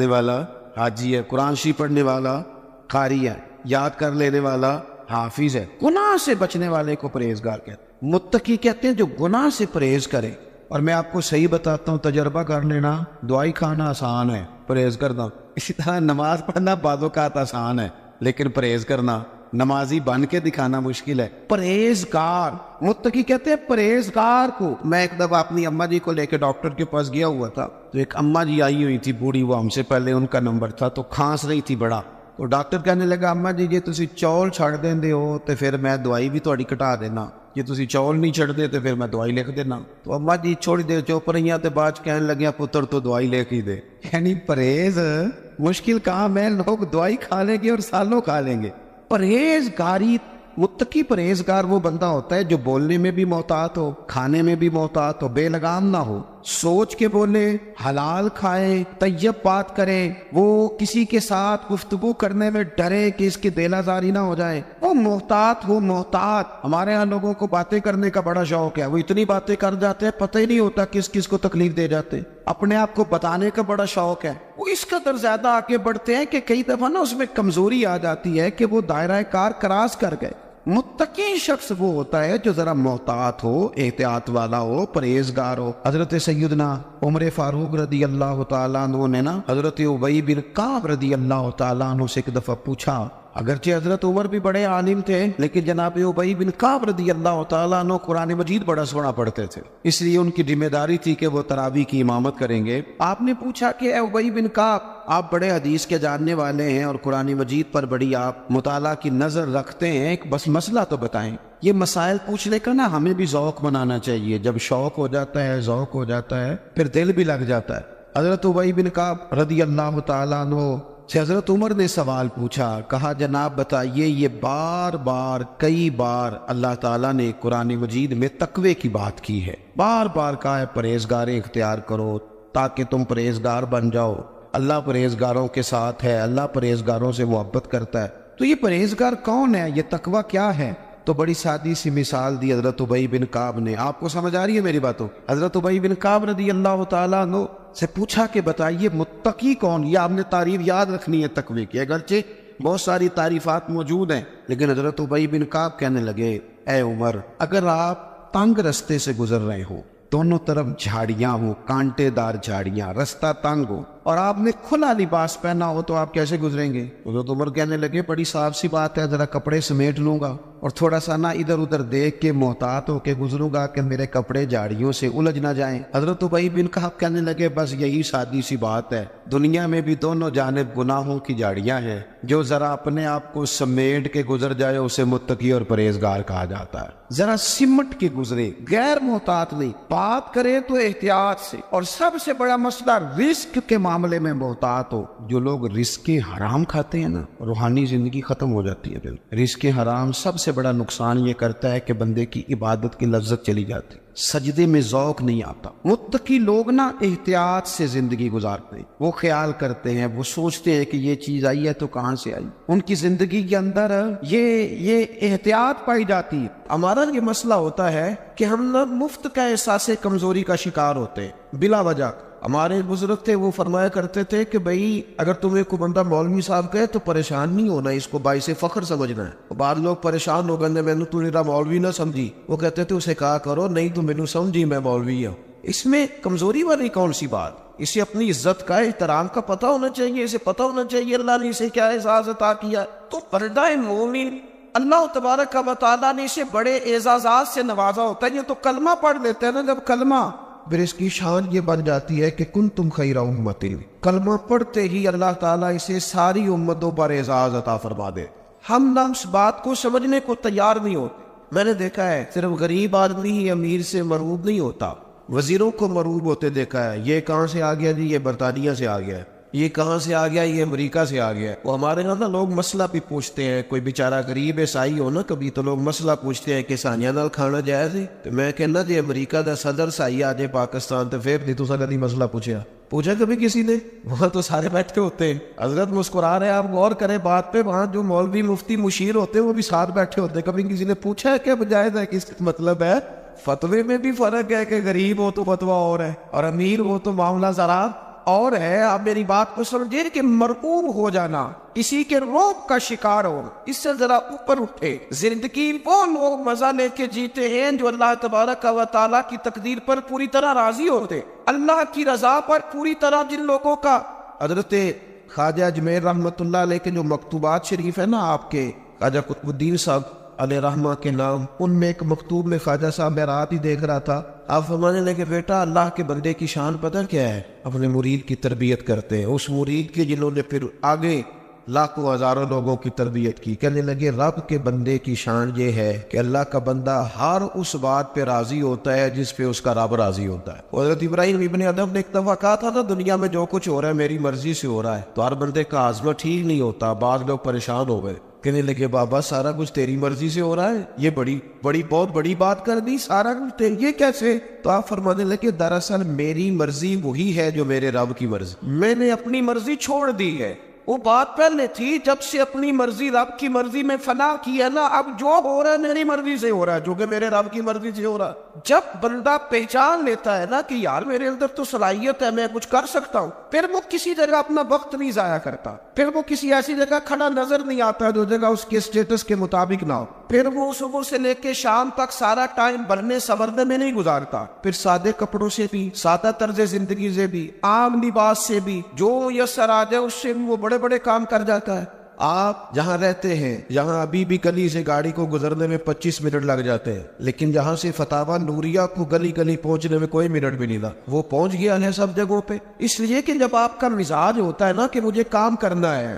والا حاجی ہے، قرآن شریف پڑھنے والا قاری ہے، یاد کر لینے والا حافظ ہے، گناہ سے بچنے والے کو پرہیزگار کہتے ہیں۔ متقی کہتے ہیں جو گناہ سے پرہیز کرے۔ اور میں آپ کو صحیح بتاتا ہوں، تجربہ کر لینا، دعائی کھانا آسان ہے، پرہیز کرنا اسی طرح نماز پڑھنا بعض اوقات آسان ہے، لیکن پرہیز کرنا، نمازی بن کے دکھانا مشکل ہے۔ پرہیزگار، متقی کہتے ہیں پرہیزگار کو۔ میں ایک دفعہ اپنی اماں جی کو لے کے ڈاکٹر کے پاس گیا ہوا تھا، تو ایک اماں جی آئی ہوئی تھی بوڑھی، وہ ہم سے پہلے ان کا نمبر تھا، تو کھانس رہی تھی بڑا۔ تو ڈاکٹر کہنے لگا اماں جی جی تسی چول چھڑ دیندے ہو تو پھر میں دوائی بھی تہاڈی کٹا دینا، جی تسی چول نہیں چھڑ دے تو پھر میں دوائی لکھ دینا۔ تو اماں جی چھوڑی دیر چپ رہی تے بعد کہنے لگیا پتر تو دوائی لے کے دے۔ یعنی پرہیز مشکل کام ہے، لوگ دوائی کھا لیں گے اور سالوں کھا لیں گے۔ پرہیزگاری، متقی پرہیزگار وہ بندہ ہوتا ہے جو بولنے میں بھی محتاط ہو، کھانے میں بھی محتاط ہو، بے لگام نہ ہو، سوچ کے بولے، حلال کھائے، طیب بات کرے، وہ کسی کے ساتھ گفتگو کرنے میں ڈرے کہ اس کی دل آزاری نہ ہو جائے، وہ محتاط ہو، محتاط۔ ہمارے ہاں لوگوں کو باتیں کرنے کا بڑا شوق ہے، وہ اتنی باتیں کر جاتے ہیں پتہ ہی نہیں ہوتا کس کس کو تکلیف دے جاتے، اپنے آپ کو بتانے کا بڑا شوق ہے، وہ اس قدر زیادہ آگے بڑھتے ہیں کہ کئی دفعہ نا اس میں کمزوری آ جاتی ہے کہ وہ دائرہ کار کراس کر گئے۔ متقی شخص وہ ہوتا ہے جو ذرا محتاط ہو، احتیاط والا ہو، پرہیزگار ہو۔ حضرت سیدنا عمر فاروق رضی اللہ تعالیٰ عنہ نے نا حضرت ابی بن کعب رضی اللہ تعالیٰ عنہ سے ایک دفعہ پوچھا، اگرچہ حضرت عمر بھی بڑے عالم تھے لیکن جناب ابی بن کعب رضی اللہ تعالیٰ عنہ قرآن مجید بڑا سونا پڑھتے تھے، اس لیے ان کی ذمہ داری تھی کہ وہ تراویح کی امامت کریں گے۔ آپ نے پوچھا کہ اے ابی بن کعب، آپ بڑے حدیث کے جاننے والے ہیں اور قرآن مجید پر بڑی آپ مطالعہ کی نظر رکھتے ہیں، ایک بس مسئلہ تو بتائیں۔ یہ مسائل پوچھنے کا نا ہمیں بھی ذوق بنانا چاہیے، جب شوق ہو جاتا ہے، ذوق ہو جاتا ہے، پھر دل بھی لگ جاتا ہے۔ حضرت ابی بن کعب رضی اللہ تعالیٰ عنہ سے حضرت عمر نے سوال پوچھا، کہا جناب بتائیے، یہ بار بار کئی بار اللہ تعالیٰ نے قرآن مجید میں تقوی کی بات کی ہے، بار بار کہا ہے پرہیزگاری اختیار کرو تاکہ تم پرہیزگار بن جاؤ، اللہ پرہیزگاروں کے ساتھ ہے، اللہ پرہیزگاروں سے محبت کرتا ہے۔ تو یہ پرہیزگار کون ہے، یہ تقوی کیا ہے؟ تو بڑی سادی سی مثال دی حضرت ابی بن کعب نے۔ آپ کو سمجھ آ رہی ہے میری باتوں؟ حضرت ابی بن کعب رضی اللہ تعالیٰ عنہ سے پوچھا کہ بتائیے متقی کون؟ یہ آپ نے تعریف یاد رکھنی ہے تقوی کی، اگرچہ بہت ساری تعریفات موجود ہیں، لیکن حضرت ابی بن کعب کہنے لگے، اے عمر، اگر آپ تنگ رستے سے گزر رہے ہو، دونوں طرف جھاڑیاں ہوں، کانٹے دار جھاڑیاں، رستہ تنگ ہو، اور آپ نے کھلا لباس پہنا ہو تو آپ کیسے گزریں گے؟ حضرت عمر کہنے لگے، بڑی صاف سی بات ہے، ذرا کپڑے سمیٹ لوں گا اور تھوڑا سا نہ ادھر ادھر دیکھ کے محتاط ہو کے گزروں گا کہ میرے کپڑے جھاڑیوں سے الجھ نہ جائیں۔ حضرت ابی بن کعب کہنے لگے، بس یہی سادی سی بات ہے، دنیا میں بھی دونوں جانب گناہوں کی جھاڑیاں ہیں، جو ذرا اپنے آپ کو سمیٹ کے گزر جائے اسے متقی اور پرہیزگار کہا جاتا ہے۔ ذرا سمٹ کے گزرے، غیر محتاط نہیں، بات کرے تو احتیاط سے، اور سب سے بڑا مسئلہ رزق کے معاملے میں محتاط ہو۔ جو لوگ رزق حرام کھاتے ہیں نا، روحانی زندگی ختم ہو جاتی ہے۔ رزق حرام سب سے بڑا نقصان یہ کرتا ہے کہ بندے کی عبادت کی لذت چلی جاتی، سجدے میں ذوق نہیں آتا۔ متقی لوگ نا احتیاط سے زندگی گزارتے ہیں، وہ خیال کرتے ہیں، وہ سوچتے ہیں کہ یہ چیز آئی ہے تو کہاں سے آئی، ان کی زندگی کے اندر یہ احتیاط پائی جاتی ہے۔ ہمارا یہ مسئلہ ہوتا ہے کہ ہم نا مفت کا احساس کمزوری کا شکار ہوتے ہیں بلا وجہ۔ ہمارے بزرگ تھے، وہ فرمایا کرتے تھے کہ بھئی اگر تمہیں کوئی بندہ مولوی صاحب کہے تو پریشان نہیں ہونا، اس کو باعث فخر سمجھنا ہے۔ بعض لوگ پریشان ہو گئے، میں نے تو میرا مولوی نہ سمجھی، وہ کہتے تھے اسے کہا کرو نہیں تو مینوں سمجھی میں مولوی ہوں۔ اس میں کمزوری والی کون سی بات؟ اسے اپنی عزت کا، احترام کا پتہ ہونا چاہیے، اسے پتہ ہونا چاہیے اللہ نے اسے کیا اعزاز عطا کیا۔ تو بندہ مومن اللہ تبارک و تعالیٰ نے اسے بڑے اعزازات سے نوازا ہوتا ہے۔ یہ تو کلمہ پڑھ لیتے ہیں نا، جب کلمہ، پھر اس کی شان یہ بن جاتی ہے کہ کنتم خیر امت، کلمہ پڑھتے ہی اللہ تعالیٰ اسے ساری امتوں پر اعزاز عطا فرما دے۔ ہم نہ اس بات کو سمجھنے کو تیار نہیں ہوتے۔ میں نے دیکھا ہے صرف غریب آدمی ہی امیر سے مرعوب نہیں ہوتا، وزیروں کو مرعوب ہوتے دیکھا ہے۔ یہ کہاں سے آ گیا جی؟ یہ برطانیہ سے آ گیا ہے۔ یہ کہاں سے آ گیا؟ یہ امریکہ سے آ گیا ہے۔ وہ ہمارے یہاں نا لوگ مسئلہ بھی پوچھتے ہیں، کوئی بیچارہ غریب عیسائی ہو نا کبھی تو لوگ مسئلہ پوچھتے ہیں کہ سانیہ نال کھانا جائز ہے، تو میں کہنا جی امریکہ دا صدر سائی آ جائے پاکستان تو پھر نہیں تو کبھی مسئلہ پوچھا کبھی کسی نے؟ وہاں تو سارے بیٹھے ہوتے ہیں، حضرت مسکرا رہے ہیں، آپ غور کریں بات پہ، وہاں جو مولوی مفتی مشیر ہوتے ہیں وہ بھی ساتھ بیٹھے ہوتے ہیں۔ کبھی کسی نے پوچھا ہے کہ جائز ہے؟ کس مطلب ہے؟ فتوے میں بھی فرق ہے کہ غریب ہو تو فتویٰ اور ہے اور امیر ہو تو معاملہ ذرا اور ہے۔ آپ میری بات کو سمجھیں کہ مرعوب ہو جانا، کسی کے روب کا شکار ہو، اس سے ذرا اوپر اٹھے۔ زندگی وہ لوگ مزہ لے کے جیتے ہیں جو اللہ تبارک و تعالیٰ کی تقدیر پر پوری طرح راضی ہوتے، اللہ کی رضا پر پوری طرح۔ جن لوگوں کا حضرت خواجہ اجمیر رحمۃ اللہ علیہ کے جو مکتوبات شریف ہے نا آپ کے، خواجہ قطب الدین صاحب علیہ رحمہ کے نام، ان میں ایک مکتوب میں خواجہ صاحب میں رات ہی دیکھ رہا تھا، آپ فرمانے لگے بیٹا اللہ کے بندے کی شان پتہ کیا ہے؟ اپنے مرید کی تربیت کرتے ہیں، اس مرید کے جنہوں نے پھر آگے لاکھوں ہزاروں لوگوں کی تربیت کی۔ کہنے لگے رب کے بندے کی شان یہ ہے کہ اللہ کا بندہ ہر اس بات پہ راضی ہوتا ہے جس پہ اس کا رب راضی ہوتا ہے۔ حضرت ابراہیم ابن ادم نے ایک دفعہ کہا تھا نا، دنیا میں جو کچھ ہو رہا ہے میری مرضی سے ہو رہا ہے، تو ہر بندے کا عازمہ ٹھیک نہیں ہوتا۔ بعض لوگ پریشان ہو گئے، کہنے لگے بابا سارا کچھ تیری مرضی سے ہو رہا ہے، یہ بہت بڑی بات کر دی، سارا کچھ یہ کیسے؟ تو آپ فرمانے لگے دراصل میری مرضی وہی ہے جو میرے رب کی مرضی، میں نے اپنی مرضی چھوڑ دی ہے۔ وہ بات پہلے تھی جب سے اپنی مرضی رب کی مرضی میں فنا کی ہے نا، اب جو ہو رہا ہے میری مرضی سے ہو رہا ہے، جو کہ میرے رب کی مرضی سے ہو رہا ہے۔ جب بندہ پہچان لیتا ہے نا کہ یار میرے اندر تو صلاحیت ہے، میں کچھ کر سکتا ہوں، پھر وہ کسی جگہ اپنا وقت نہیں ضائع کرتا، پھر وہ کسی ایسی جگہ کھڑا نظر نہیں آتا جو جگہ اس کے اسٹیٹس کے مطابق نہ ہو، پھر وہ صبح سے لے کے شام تک سارا ٹائم بننے سنورنے میں نہیں گزارتا، پھر سادے کپڑوں سے بھی، سادہ طرز زندگی سے بھی، عام لباس سے بھی، جو یسر آ جائے اس سے وہ بڑے بڑے کام کر جاتا ہے۔ آپ جہاں رہتے ہیں جہاں ابھی بھی گلی سے گاڑی کو گزرنے میں 25 منٹ لگ جاتے ہیں، لیکن جہاں سے فتاوی نوریہ کو گلی گلی پہنچنے میں کوئی منٹ بھی نہیں لگا، وہ پہنچ گیا ہے سب جگہوں پہ۔ اس لیے کہ جب آپ کا مزاج ہوتا ہے نا کہ مجھے کام کرنا ہے،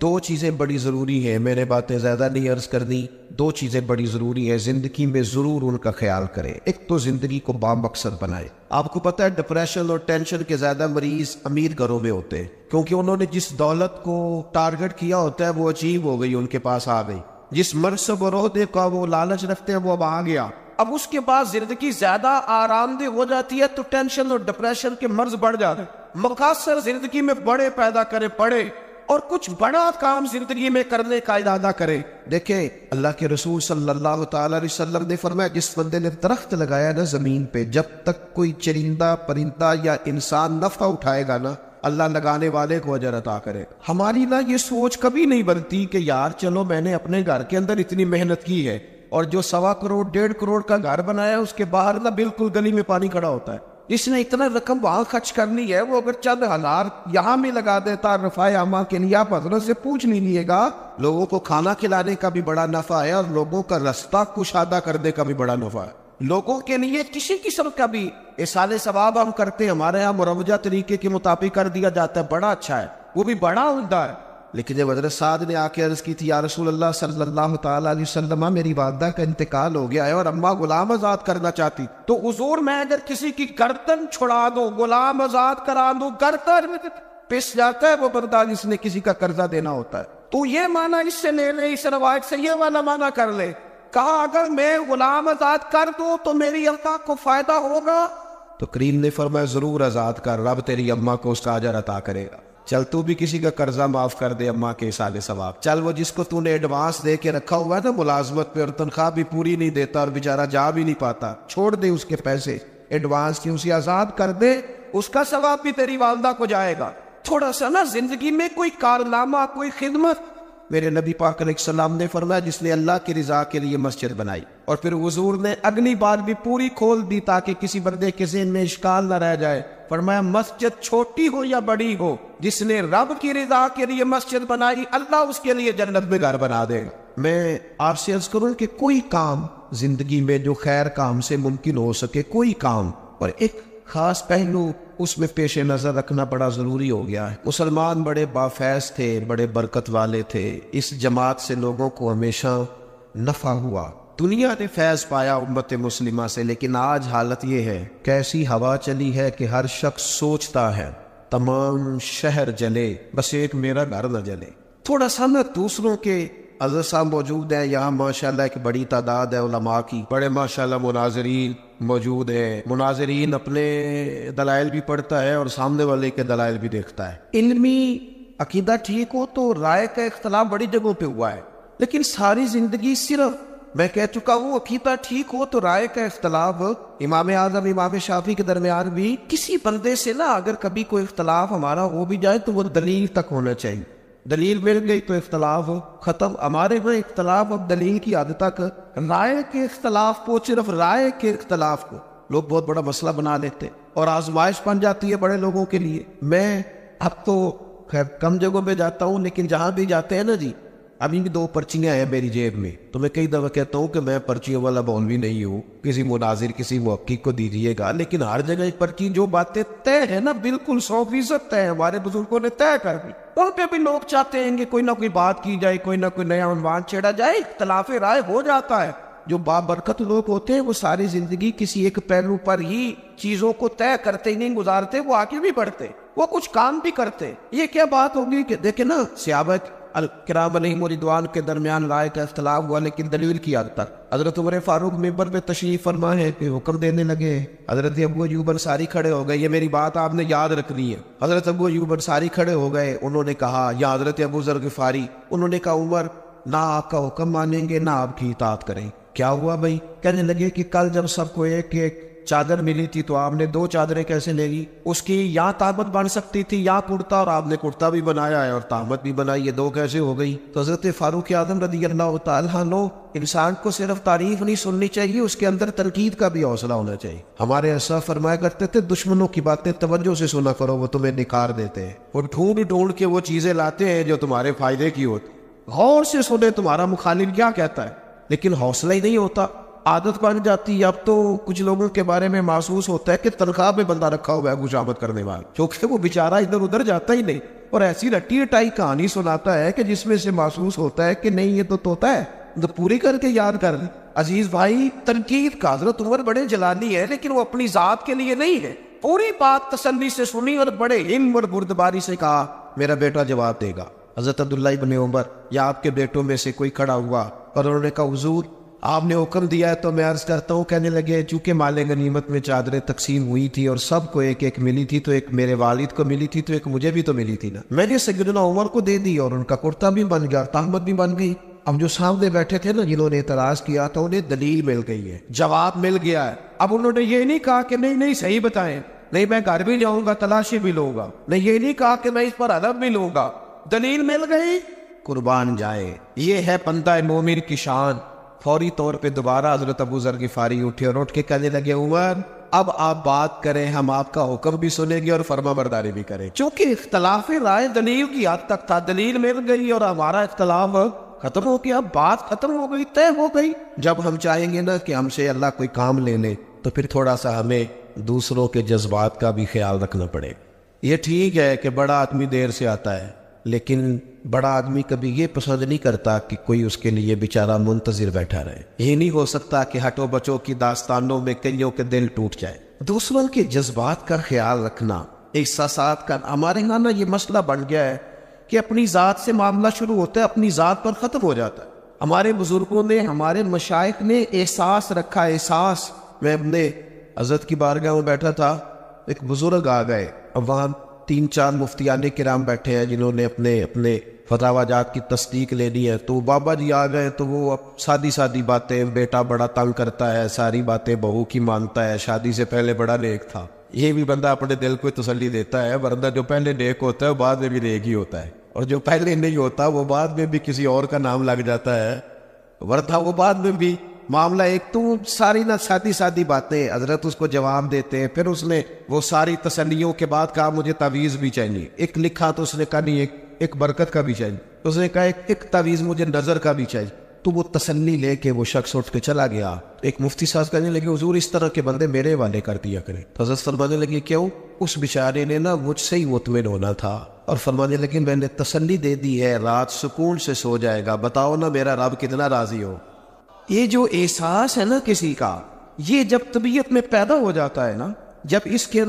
دو چیزیں بڑی ضروری ہیں، میں نے باتیں زیادہ نہیں عرض کرنی، دو چیزیں بڑی ضروری ہیں زندگی میں، ضرور ان کا خیال کریں۔ ایک تو زندگی کو بامقصد بنائے۔ آپ کو پتہ ہے ڈپریشن اور ٹینشن کے زیادہ مریض امیر گھروں میں ہوتے ہیں، کیونکہ انہوں نے جس دولت کو ٹارگٹ کیا ہوتا ہے وہ اچیو ہو گئی، ان کے پاس آ گئی، جس منصب اور عہدے کا وہ لالچ رکھتے ہیں وہ اب آ گیا، اب اس کے بعد زندگی زیادہ آرام دہ ہو جاتی ہے تو ٹینشن اور ڈپریشن کے مرض بڑھ جاتے ہیں۔ مقاصد زندگی میں بڑے پیدا کرے، پڑے اور کچھ بڑا کام زندگی میں کرنے کا ارادہ کرے۔ دیکھیں اللہ کے رسول صلی اللہ تعالی علیہ وسلم نے فرمایا جس بندے نے درخت لگایا نا زمین پہ، جب تک کوئی چرندہ پرندہ یا انسان نفع اٹھائے گا نا اللہ لگانے والے کو اجر عطا کرے۔ ہماری نا یہ سوچ کبھی نہیں بنتی کہ یار چلو میں نے اپنے گھر کے اندر اتنی محنت کی ہے، اور جو 1.25 کروڑ 1.5 کروڑ کا گھر بنایا اس کے باہر نا بالکل گلی میں پانی کھڑا ہوتا ہے، جس نے اتنا رقم وہاں خرچ کرنی ہے وہ اگر چند ہزار یہاں میں لگا دیتا رفع عامہ کے لیے، آپ حضرت سے پوچھ نہیں لیے گا، لوگوں کو کھانا کھلانے کا بھی بڑا نفع ہے اور لوگوں کا رستہ کشادہ کرنے کا بھی بڑا نفع ہے، لوگوں کے لیے کسی قسم کا بھی احسان ثواب ہم کرتے ہیں، ہمارے یہاں مروجہ طریقے کے مطابق کر دیا جاتا ہے، بڑا اچھا ہے، وہ بھی بڑا عمدہ ہے۔ لیکن جب حضرت سعد نے آ کے عرض کی تھی یا رسول اللہ صلی اللہ تعالیٰ علیہ وسلم میری والدہ کا انتقال ہو گیا ہے اور اماں غلام آزاد کرنا چاہتی، تو حضور میں اگر کسی کی گردن چھڑا دوں، غلام آزاد کرا دوں، گردن پس جاتا ہے وہ بندہ جس نے کسی کا قرضہ دینا ہوتا ہے، تو یہ معنی اس سے لے لے، اس روایت سے یہ والا معنی کر لے، کہا اگر میں غلام آزاد کر دوں تو میری اماں کو فائدہ ہوگا، تو کریم نے فرمایا ضرور آزاد کر، رب تیری اماں کو اس کا اجر عطا کرے گا، چل تو بھی کسی کا قرضہ معاف کر دے اماں کے احسان ثواب، چل وہ جس کو تو نے ایڈوانس دے کے رکھا ہوا ہے نا ملازمت پہ اور تنخواہ بھی پوری نہیں دیتا اور بیچارہ جا بھی نہیں پاتا، چھوڑ دے اس کے پیسے ایڈوانس کی، اسے آزاد کر دے، اس کا ثواب بھی تیری والدہ کو جائے گا۔ تھوڑا سا نا زندگی میں کوئی کارنامہ، کوئی خدمت، میرے نبی پاک علیہ السلام نے فرمایا جس نے اللہ کی رضا کے لیے مسجد بنائی، اور پھر حضور نے اگلی بات بھی پوری کھول دی تاکہ کسی بندے کے ذہن میں اشکال نہ رہ جائے، فرمایا مسجد چھوٹی ہو یا بڑی ہو، جس نے رب کی رضا کے لیے مسجد بنائی اللہ اس کے لیے جنت میں گھر بنا دے گا۔ میں آپ سے عرض کروں کہ کوئی کام زندگی میں جو خیر کام سے ممکن ہو سکے، کوئی کام، اور ایک خاص پہلو اس میں پیش نظر رکھنا بڑا ضروری ہو گیا ہے۔ مسلمان بڑے بافیض تھے، بڑے برکت والے تھے، اس جماعت سے لوگوں کو ہمیشہ نفع ہوا، دنیا نے فیض پایا امت مسلمہ سے، لیکن آج حالت یہ ہے کہ ایسی ہوا چلی ہے کہ ہر شخص سوچتا ہے تمام شہر جلے بس ایک میرا گھر نہ جلے۔ تھوڑا سا نا دوسروں کے حضرت صاحب موجود ہیں یہاں ماشاءاللہ ایک بڑی تعداد ہے علماء کی، بڑے ماشاءاللہ مناظرین موجود ہیں، مناظرین اپنے دلائل بھی پڑھتا ہے اور سامنے والے کے دلائل بھی دیکھتا ہے۔ علمی عقیدہ ٹھیک ہو تو رائے کا اختلاف بڑی جگہوں پہ ہوا ہے، لیکن ساری زندگی صرف میں کہہ چکا ہوں عقیدہ ٹھیک ہو تو رائے کا اختلاف امام اعظم امام شافعی کے درمیان بھی کسی بندے سے نا اگر کبھی کوئی اختلاف ہمارا ہو بھی جائے تو وہ دلیل تک ہونا چاہیے، دلیل مل گئی تو اختلاف ختم۔ ہمارے میں اختلاف اب دلیل کی حد تک، رائے کے اختلاف کو، صرف رائے کے اختلاف کو لوگ بہت بڑا مسئلہ بنا لیتے اور آزمائش بن جاتی ہے بڑے لوگوں کے لیے۔ میں اب تو خیر کم جگہوں پہ جاتا ہوں لیکن جہاں بھی جاتے ہیں نا جی، ابھی بھی 2 پرچیاں ہیں میری جیب میں، تو میں کئی دفعہ کہتا ہوں کہ میں پرچیوں والا مولوی نہیں ہوں، کسی مناظر کسی محقق کو دیجیے گا، لیکن ہر جگہ ایک پرچی جو باتیں طے ہے نا بالکل 100% طے، ہمارے بزرگوں نے طے کر دی، ان پہ بھی لوگ چاہتے ہیں کہ کوئی نہ کوئی بات کی جائے، کوئی نہ کوئی نیا عنوان چھیڑا جائے، اختلاف رائے ہو جاتا ہے۔ جو بابرکت لوگ ہوتے ہیں وہ ساری زندگی کسی ایک پہلو پر ہی چیزوں کو طے کرتے ہی نہیں گزارتے، وہ آگے بھی بڑھتے، وہ کچھ کام بھی کرتے۔ یہ کیا بات ہوگی کہ دیکھیں نا صحابہ کرام علیہم رضوان کے درمیان رائے کا اختلاف ہوا لیکن دلیل کی حد تک۔ حضرت عمر فاروق منبر پہ تشریف فرما ہے کہ حکم دینے لگے، حضرت ابو ایوب انصاری کھڑے ہو گئے، یہ میری بات آپ نے یاد رکھنی ہے، حضرت ابو ایوب انصاری کھڑے ہو گئے، انہوں نے کہا، یا حضرت ابو ذر غفاری، انہوں نے کہا عمر نہ آپ کا حکم مانیں گے نہ آپ کی اطاعت کریں۔ کیا ہوا بھائی؟ کہنے لگے کہ کل جب سب کو ایک ایک چادر ملی تھی تو آپ نے 2 چادریں کیسے لے لی؟ اس کی یا تہمت بن سکتی تھی یا کرتا، اور آپ نے کرتا بھی بنایا ہے اور تہمت بھی بنائی، یہ 2 کیسے ہو گئی؟ تو حضرت فاروق اعظم رضی اللہ تعالیٰ عنہ، انسان کو صرف تعریف نہیں سننی چاہیے، اس کے اندر تنقید کا بھی حوصلہ ہونا چاہیے۔ ہمارے ایسا فرمایا کرتے تھے دشمنوں کی باتیں توجہ سے سنا کرو، وہ تمہیں نکھار دیتے ہیں، وہ ڈھونڈ ڈھونڈ کے وہ چیزیں لاتے ہیں جو تمہارے فائدے کی ہوتی، غور سے سنے تمہارا مخالف کیا کہتا ہے، لیکن حوصلہ ہی نہیں ہوتا، عادت بن جاتی ہے۔ اب تو کچھ لوگوں کے بارے میں محسوس ہوتا ہے کہ تنخواہ پہ بندہ رکھا ہوا ہے خوشامد کرنے والا، کیونکہ وہ بیچارہ ادھر ادھر جاتا ہی نہیں، اور ایسی رٹی اٹائی کہانی سناتا ہے کہ جس میں سے محسوس ہوتا ہے کہ نہیں یہ تو طوطا ہے، تو پوری کر کے یاد کر لیں۔ عزیز بھائی، تنقید کا حضرت عمر بڑے جلالی ہے، لیکن وہ اپنی ذات کے لیے نہیں ہے، پوری بات تسلی سے سنی اور بڑے علم اور بردباری سے کہا میرا بیٹا جواب دے گا۔ حضرت عبداللہ ابن عمر یا آپ کے بیٹوں میں سے کوئی کھڑا ہوا اور انہوں نے کہا حضور آپ نے حکم دیا ہے تو میں عرض کرتا ہوں۔ کہنے لگے چونکہ مال غنیمت میں چادریں تقسیم ہوئی تھی اور سب کو ایک ایک ملی تھی، تو ایک میرے والد کو ملی تھی تو ایک مجھے بھی تو ملی تھی نا، میں نے سیدنا عمر کو دے دی اور ان کا کرتا بھی بن گیا، تہمت بھی بن گئی۔ اب جو سامنے بیٹھے تھے نا جنہوں نے اعتراض کیا تو انہیں دلیل مل گئی ہے، جواب مل گیا ہے۔ اب انہوں نے یہ نہیں کہا کہ نہیں صحیح بتائیں، نہیں میں گھر بھی جاؤں گا تلاشی بھی لوں گا، نہیں یہ نہیں کہا کہ میں اس پر ادب بھی لوں گا، دلیل مل گئی، قربان جائے۔ یہ ہے بندہ مومن کی شان۔ فوری طور پہ دوبارہ حضرت ابو ذر غفاری اٹھے اور اٹھ کے کہنے لگے عمر اب آپ بات کریں، ہم آپ کا حکم بھی سنیں گے اور فرما برداری بھی کریں۔ چونکہ اختلاف رائے دلیل کی حد تک تھا، دلیل مل گئی اور ہمارا اختلاف ختم ہو گیا، بات ختم ہو گئی، طے ہو گئی۔ جب ہم چاہیں گے نا کہ ہم سے اللہ کوئی کام لے لے تو پھر تھوڑا سا ہمیں دوسروں کے جذبات کا بھی خیال رکھنا پڑے۔ یہ ٹھیک ہے کہ بڑا آدمی دیر سے آتا ہے، لیکن بڑا آدمی کبھی یہ پسند نہیں کرتا کہ کوئی اس کے لیے بیچارہ منتظر بیٹھا رہے۔ یہ نہیں ہو سکتا کہ ہٹو بچوں کی داستانوں میں کئیوں کے دل ٹوٹ جائے۔ دوسروں کے جذبات کا خیال رکھنا، احساسات کا، ہمارے یہاں نا یہ مسئلہ بن گیا ہے کہ اپنی ذات سے معاملہ شروع ہوتا ہے، اپنی ذات پر ختم ہو جاتا ہے۔ ہمارے بزرگوں نے، ہمارے مشائخ نے احساس رکھا، احساس۔ میں اپنے حضرت کی بارگاہ میں بیٹھا تھا، ایک بزرگ آ گئے، اب وہاں 3-4 مفتیان کرام بیٹھے ہیں جنہوں نے اپنے فتاوی جات کی تصدیق لینی ہے، تو بابا جی آ گئے تو وہ اب سادی باتیں، بیٹا بڑا تنگ کرتا ہے، ساری باتیں بہو کی مانتا ہے، شادی سے پہلے بڑا نیک تھا۔ یہ بھی بندہ اپنے دل کو تسلی دیتا ہے، ورنہ جو پہلے نیک ہوتا ہے وہ بعد میں بھی نیک ہی ہوتا ہے، اور جو پہلے نہیں ہوتا وہ بعد میں بھی کسی اور کا نام لگ جاتا ہے، ورنہ وہ بعد میں بھی معاملہ ایک تو ساری نہ سادی باتیں حضرت اس کو جواب دیتے ہیں۔ پھر اس نے وہ ساری تسلیوں کے بعد کہا مجھے تعویذ بھی چاہیے، ایک لکھا تو اس نے کہا نہیں ایک برکت کا بھی چاہیے، اس نے کہا ایک تعویذ مجھے نظر کا بھی چاہیے، تو وہ تسلی لے کے وہ شخص اٹھ کے چلا گیا۔ ایک مفتی صاحب کہنے لگے حضور اس طرح کے بندے میرے والے کر دیا کریں، تو حضرت فرمانے لگے کیوں؟ اس بیچارے نے نا مجھ سے ہی مطمئن ہونا تھا، اور فرمانے لگے میں نے تسلی دے دی ہے، رات سکون سے سو جائے گا، بتاؤ نا میرا رب کتنا راضی ہو۔ یہ جو احساس ہے نا کسی کا، یہ جب طبیعت میں پیدا ہو جاتا ہے نا، جب اس کے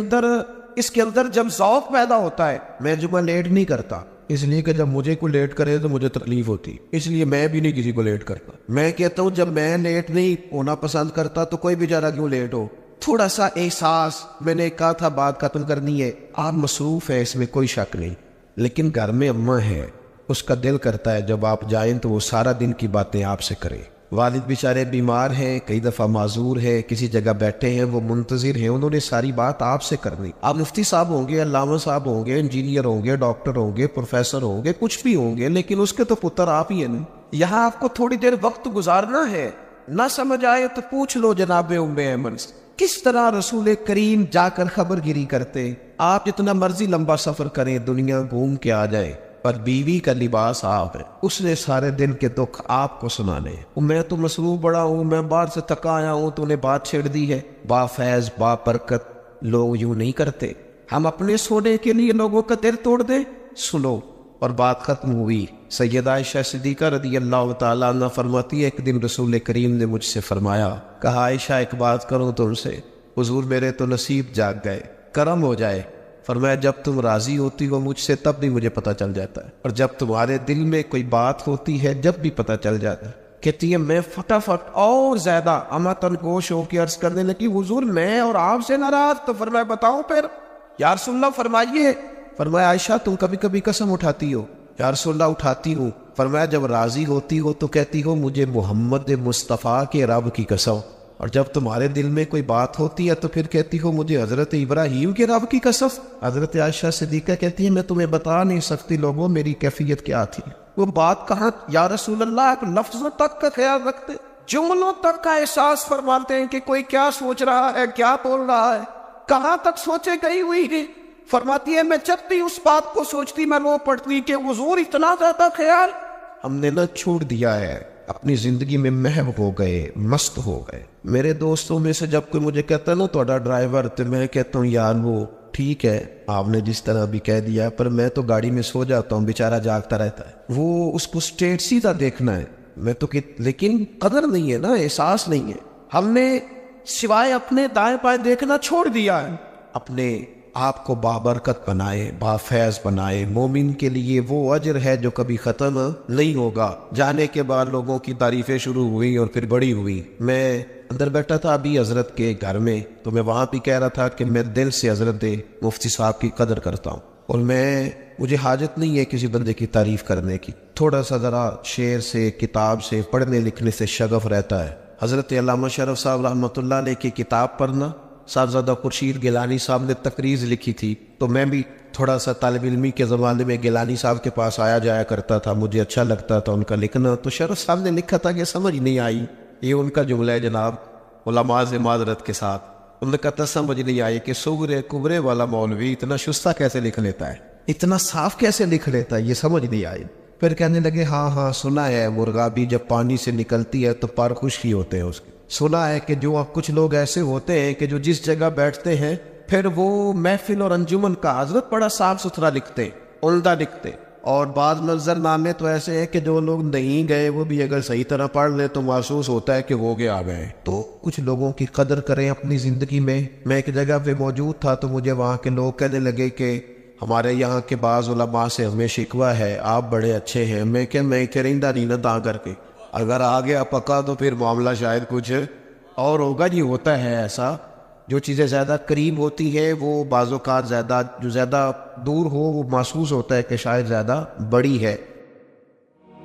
اندر جب ذوق پیدا ہوتا ہے، میں جمعہ لیٹ نہیں کرتا اس لیے کہ جب مجھے کوئی لیٹ کرے تو مجھے تکلیف ہوتی، اس لیے میں بھی نہیں کسی کو لیٹ کرتا۔ میں کہتا ہوں جب میں لیٹ نہیں ہونا پسند کرتا تو کوئی بیچارہ کیوں لیٹ ہو۔ تھوڑا سا احساس، میں نے کہا تھا بات ختم کرنی ہے، آپ مصروف ہے اس میں کوئی شک نہیں، لیکن گھر میں اماں ہے، اس کا دل کرتا ہے جب آپ جائیں تو وہ سارا دن کی باتیں آپ سے کریں۔ والد بیچارے بیمار ہیں، کئی دفعہ معذور ہے، کسی جگہ بیٹھے ہیں، وہ منتظر ہیں، انہوں نے ساری بات آپ سے کرنی۔ آپ مفتی صاحب ہوں گے، علامہ صاحب ہوں گے، انجینئر ہوں گے، ڈاکٹر ہوں گے، پروفیسر ہوں گے، کچھ بھی ہوں گے، لیکن اس کے تو پتر آپ ہی ہیں۔ یہاں آپ کو تھوڑی دیر وقت گزارنا ہے، نہ سمجھ آئے تو پوچھ لو جناب ام ایمن سے کس طرح رسول کریم جا کر خبر گیری کرتے۔ آپ جتنا مرضی لمبا سفر کریں، دنیا گھوم کے آ جائے، پر بیوی کا لباس آپ ہے، اس نے سارے دن کے دکھ آپ کو سنانے ہیں۔ میں تو مصروف بڑا ہوں، میں باہر سے تھکا آیا ہوں، تو نے بات چھیڑ دی ہے۔ با فیض با برکت لوگ یوں نہیں کرتے، ہم اپنے سونے کے لیے لوگوں کا دل توڑ دیں۔ سنو، اور بات ختم ہوئی۔ سیدہ عائشہ صدیقہ رضی اللہ تعالیٰ عنہ فرماتی ہے ایک دن رسول کریم نے مجھ سے فرمایا، کہا عائشہ ایک بات کروں تم سے، حضور میرے تو نصیب جاگ گئے، کرم ہو جائے۔ فرمایا جب تم راضی ہوتی ہو مجھ سے تب بھی مجھے پتہ چل جاتا ہے، اور جب تمہارے دل میں کوئی بات ہوتی ہے جب بھی پتہ چل جاتا ہے۔ کہتی ہے میں فٹافٹ اور زیادہ امتن گوش ہو کے عرض کرنے لگی حضور میں اور آپ سے ناراض؟ تو فرمایا بتاؤ پھر۔ یا رسول اللہ فرمائیے۔ فرمایا عائشہ تم کبھی کبھی قسم اٹھاتی ہو؟ یا رسول اللہ اٹھاتی ہوں۔ فرمایا جب راضی ہوتی ہو تو کہتی ہو مجھے محمد مصطفیٰ کے رب کی قسم، اور جب تمہارے دل میں کوئی بات ہوتی ہے تو پھر کہتی ہو مجھے حضرت ابراہیم کے رب کی قسم۔ حضرت عائشہ صدیقہ کہتی ہے میں تمہیں بتا نہیں سکتی لوگوں میری کیفیت کیا تھی۔ وہ بات کہاں یا رسول اللہ آپ لفظوں تک کا خیال رکھتے، جملوں تک کا احساس فرماتے ہیں کہ کوئی کیا سوچ رہا ہے، کیا بول رہا ہے، کہاں تک سوچے گئی ہوئی ہے۔ فرماتی ہے میں جب بھی اس بات کو سوچتی میں رو پڑتی کہ حضور اتنا زیادہ خیال ہم نے نہ چھوڑ دیا ہے، اپنی زندگی میں محو ہو گئے، مست ہو گئے۔ میرے دوستوں میں سے جب کوئی مجھے کہتا ہے نا تھوڑا ڈرائیور، تو میں کہتا ہوں یار وہ ٹھیک ہے آپ نے جس طرح بھی کہہ دیا، پر میں تو گاڑی میں سو جاتا ہوں، بیچارہ جاگتا رہتا ہے، وہ اس کو اسٹریٹ سیدھا دیکھنا ہے، میں تو لیکن قدر نہیں ہے نا، احساس نہیں ہے، ہم نے سوائے اپنے دائیں بائیں دیکھنا چھوڑ دیا ہے۔ اپنے آپ کو بابرکت بنائے، بافیض بنائے، مومن کے لیے وہ اجر ہے جو کبھی ختم نہیں ہوگا۔ جانے کے بعد لوگوں کی تعریفیں شروع ہوئی اور پھر بڑی ہوئی۔ میں اندر بیٹھا تھا ابھی حضرت کے گھر میں، تو میں وہاں بھی کہہ رہا تھا کہ میں دل سے حضرت مفتی صاحب کی قدر کرتا ہوں، اور مجھے حاجت نہیں ہے کسی بندے کی تعریف کرنے کی، تھوڑا سا ذرا شعر سے، کتاب سے، پڑھنے لکھنے سے شغف رہتا ہے۔ حضرت علامہ شرف صاحب رحمۃ اللہ علیہ کی کتاب پڑھنا، صاحبزادہ خورشید گیلانی صاحب نے تقریض لکھی تھی، تو میں بھی تھوڑا سا طالب علمی کے زمانے میں گیلانی صاحب کے پاس آیا جایا کرتا تھا، مجھے اچھا لگتا تھا ان کا لکھنا، تو شرف صاحب نے لکھا تھا کہ سمجھ نہیں آئی، یہ ان کا جملہ ہے جناب، علماء سے معذرت کے ساتھ، انہوں نے کہا سمجھ نہیں آئی کہ صغرے کبرے والا مولوی اتنا شستہ کیسے لکھ لیتا ہے، اتنا صاف کیسے لکھ لیتا ہے، یہ سمجھ نہیں آئی۔ پھر کہنے لگے ہاں سنا ہے مرغا بھی جب پانی سے نکلتی ہے تو پر خشکی ہوتے ہیں اس کے، سنا ہے کہ جو کچھ لوگ ایسے ہوتے ہیں کہ جو جس جگہ بیٹھتے ہیں پھر وہ محفل اور انجمن کا حضرت بڑا صاف ستھرا لکھتے، عمدہ لکھتے، اور بعض منظر نامے تو ایسے ہیں کہ جو لوگ نہیں گئے وہ بھی اگر صحیح طرح پڑھ لیں تو محسوس ہوتا ہے کہ وہ آ گئے۔ تو کچھ لوگوں کی قدر کریں اپنی زندگی میں۔ میں ایک جگہ پہ موجود تھا تو مجھے وہاں کے لوگ کہنے لگے کہ ہمارے یہاں کے بعض علماء سے ہمیں شکوہ ہے، آپ بڑے اچھے ہیں۔ میں کہ میں رہندہ نہیں نہ کر کے، اگر آ گیا پکا تو پھر معاملہ شاید کچھ اور ہوگا۔ جی ہوتا ہے ایسا، جو چیزیں زیادہ قریب ہوتی ہیں وہ بعض اوقات زیادہ، جو زیادہ دور ہو وہ محسوس ہوتا ہے کہ شاید زیادہ بڑی ہے۔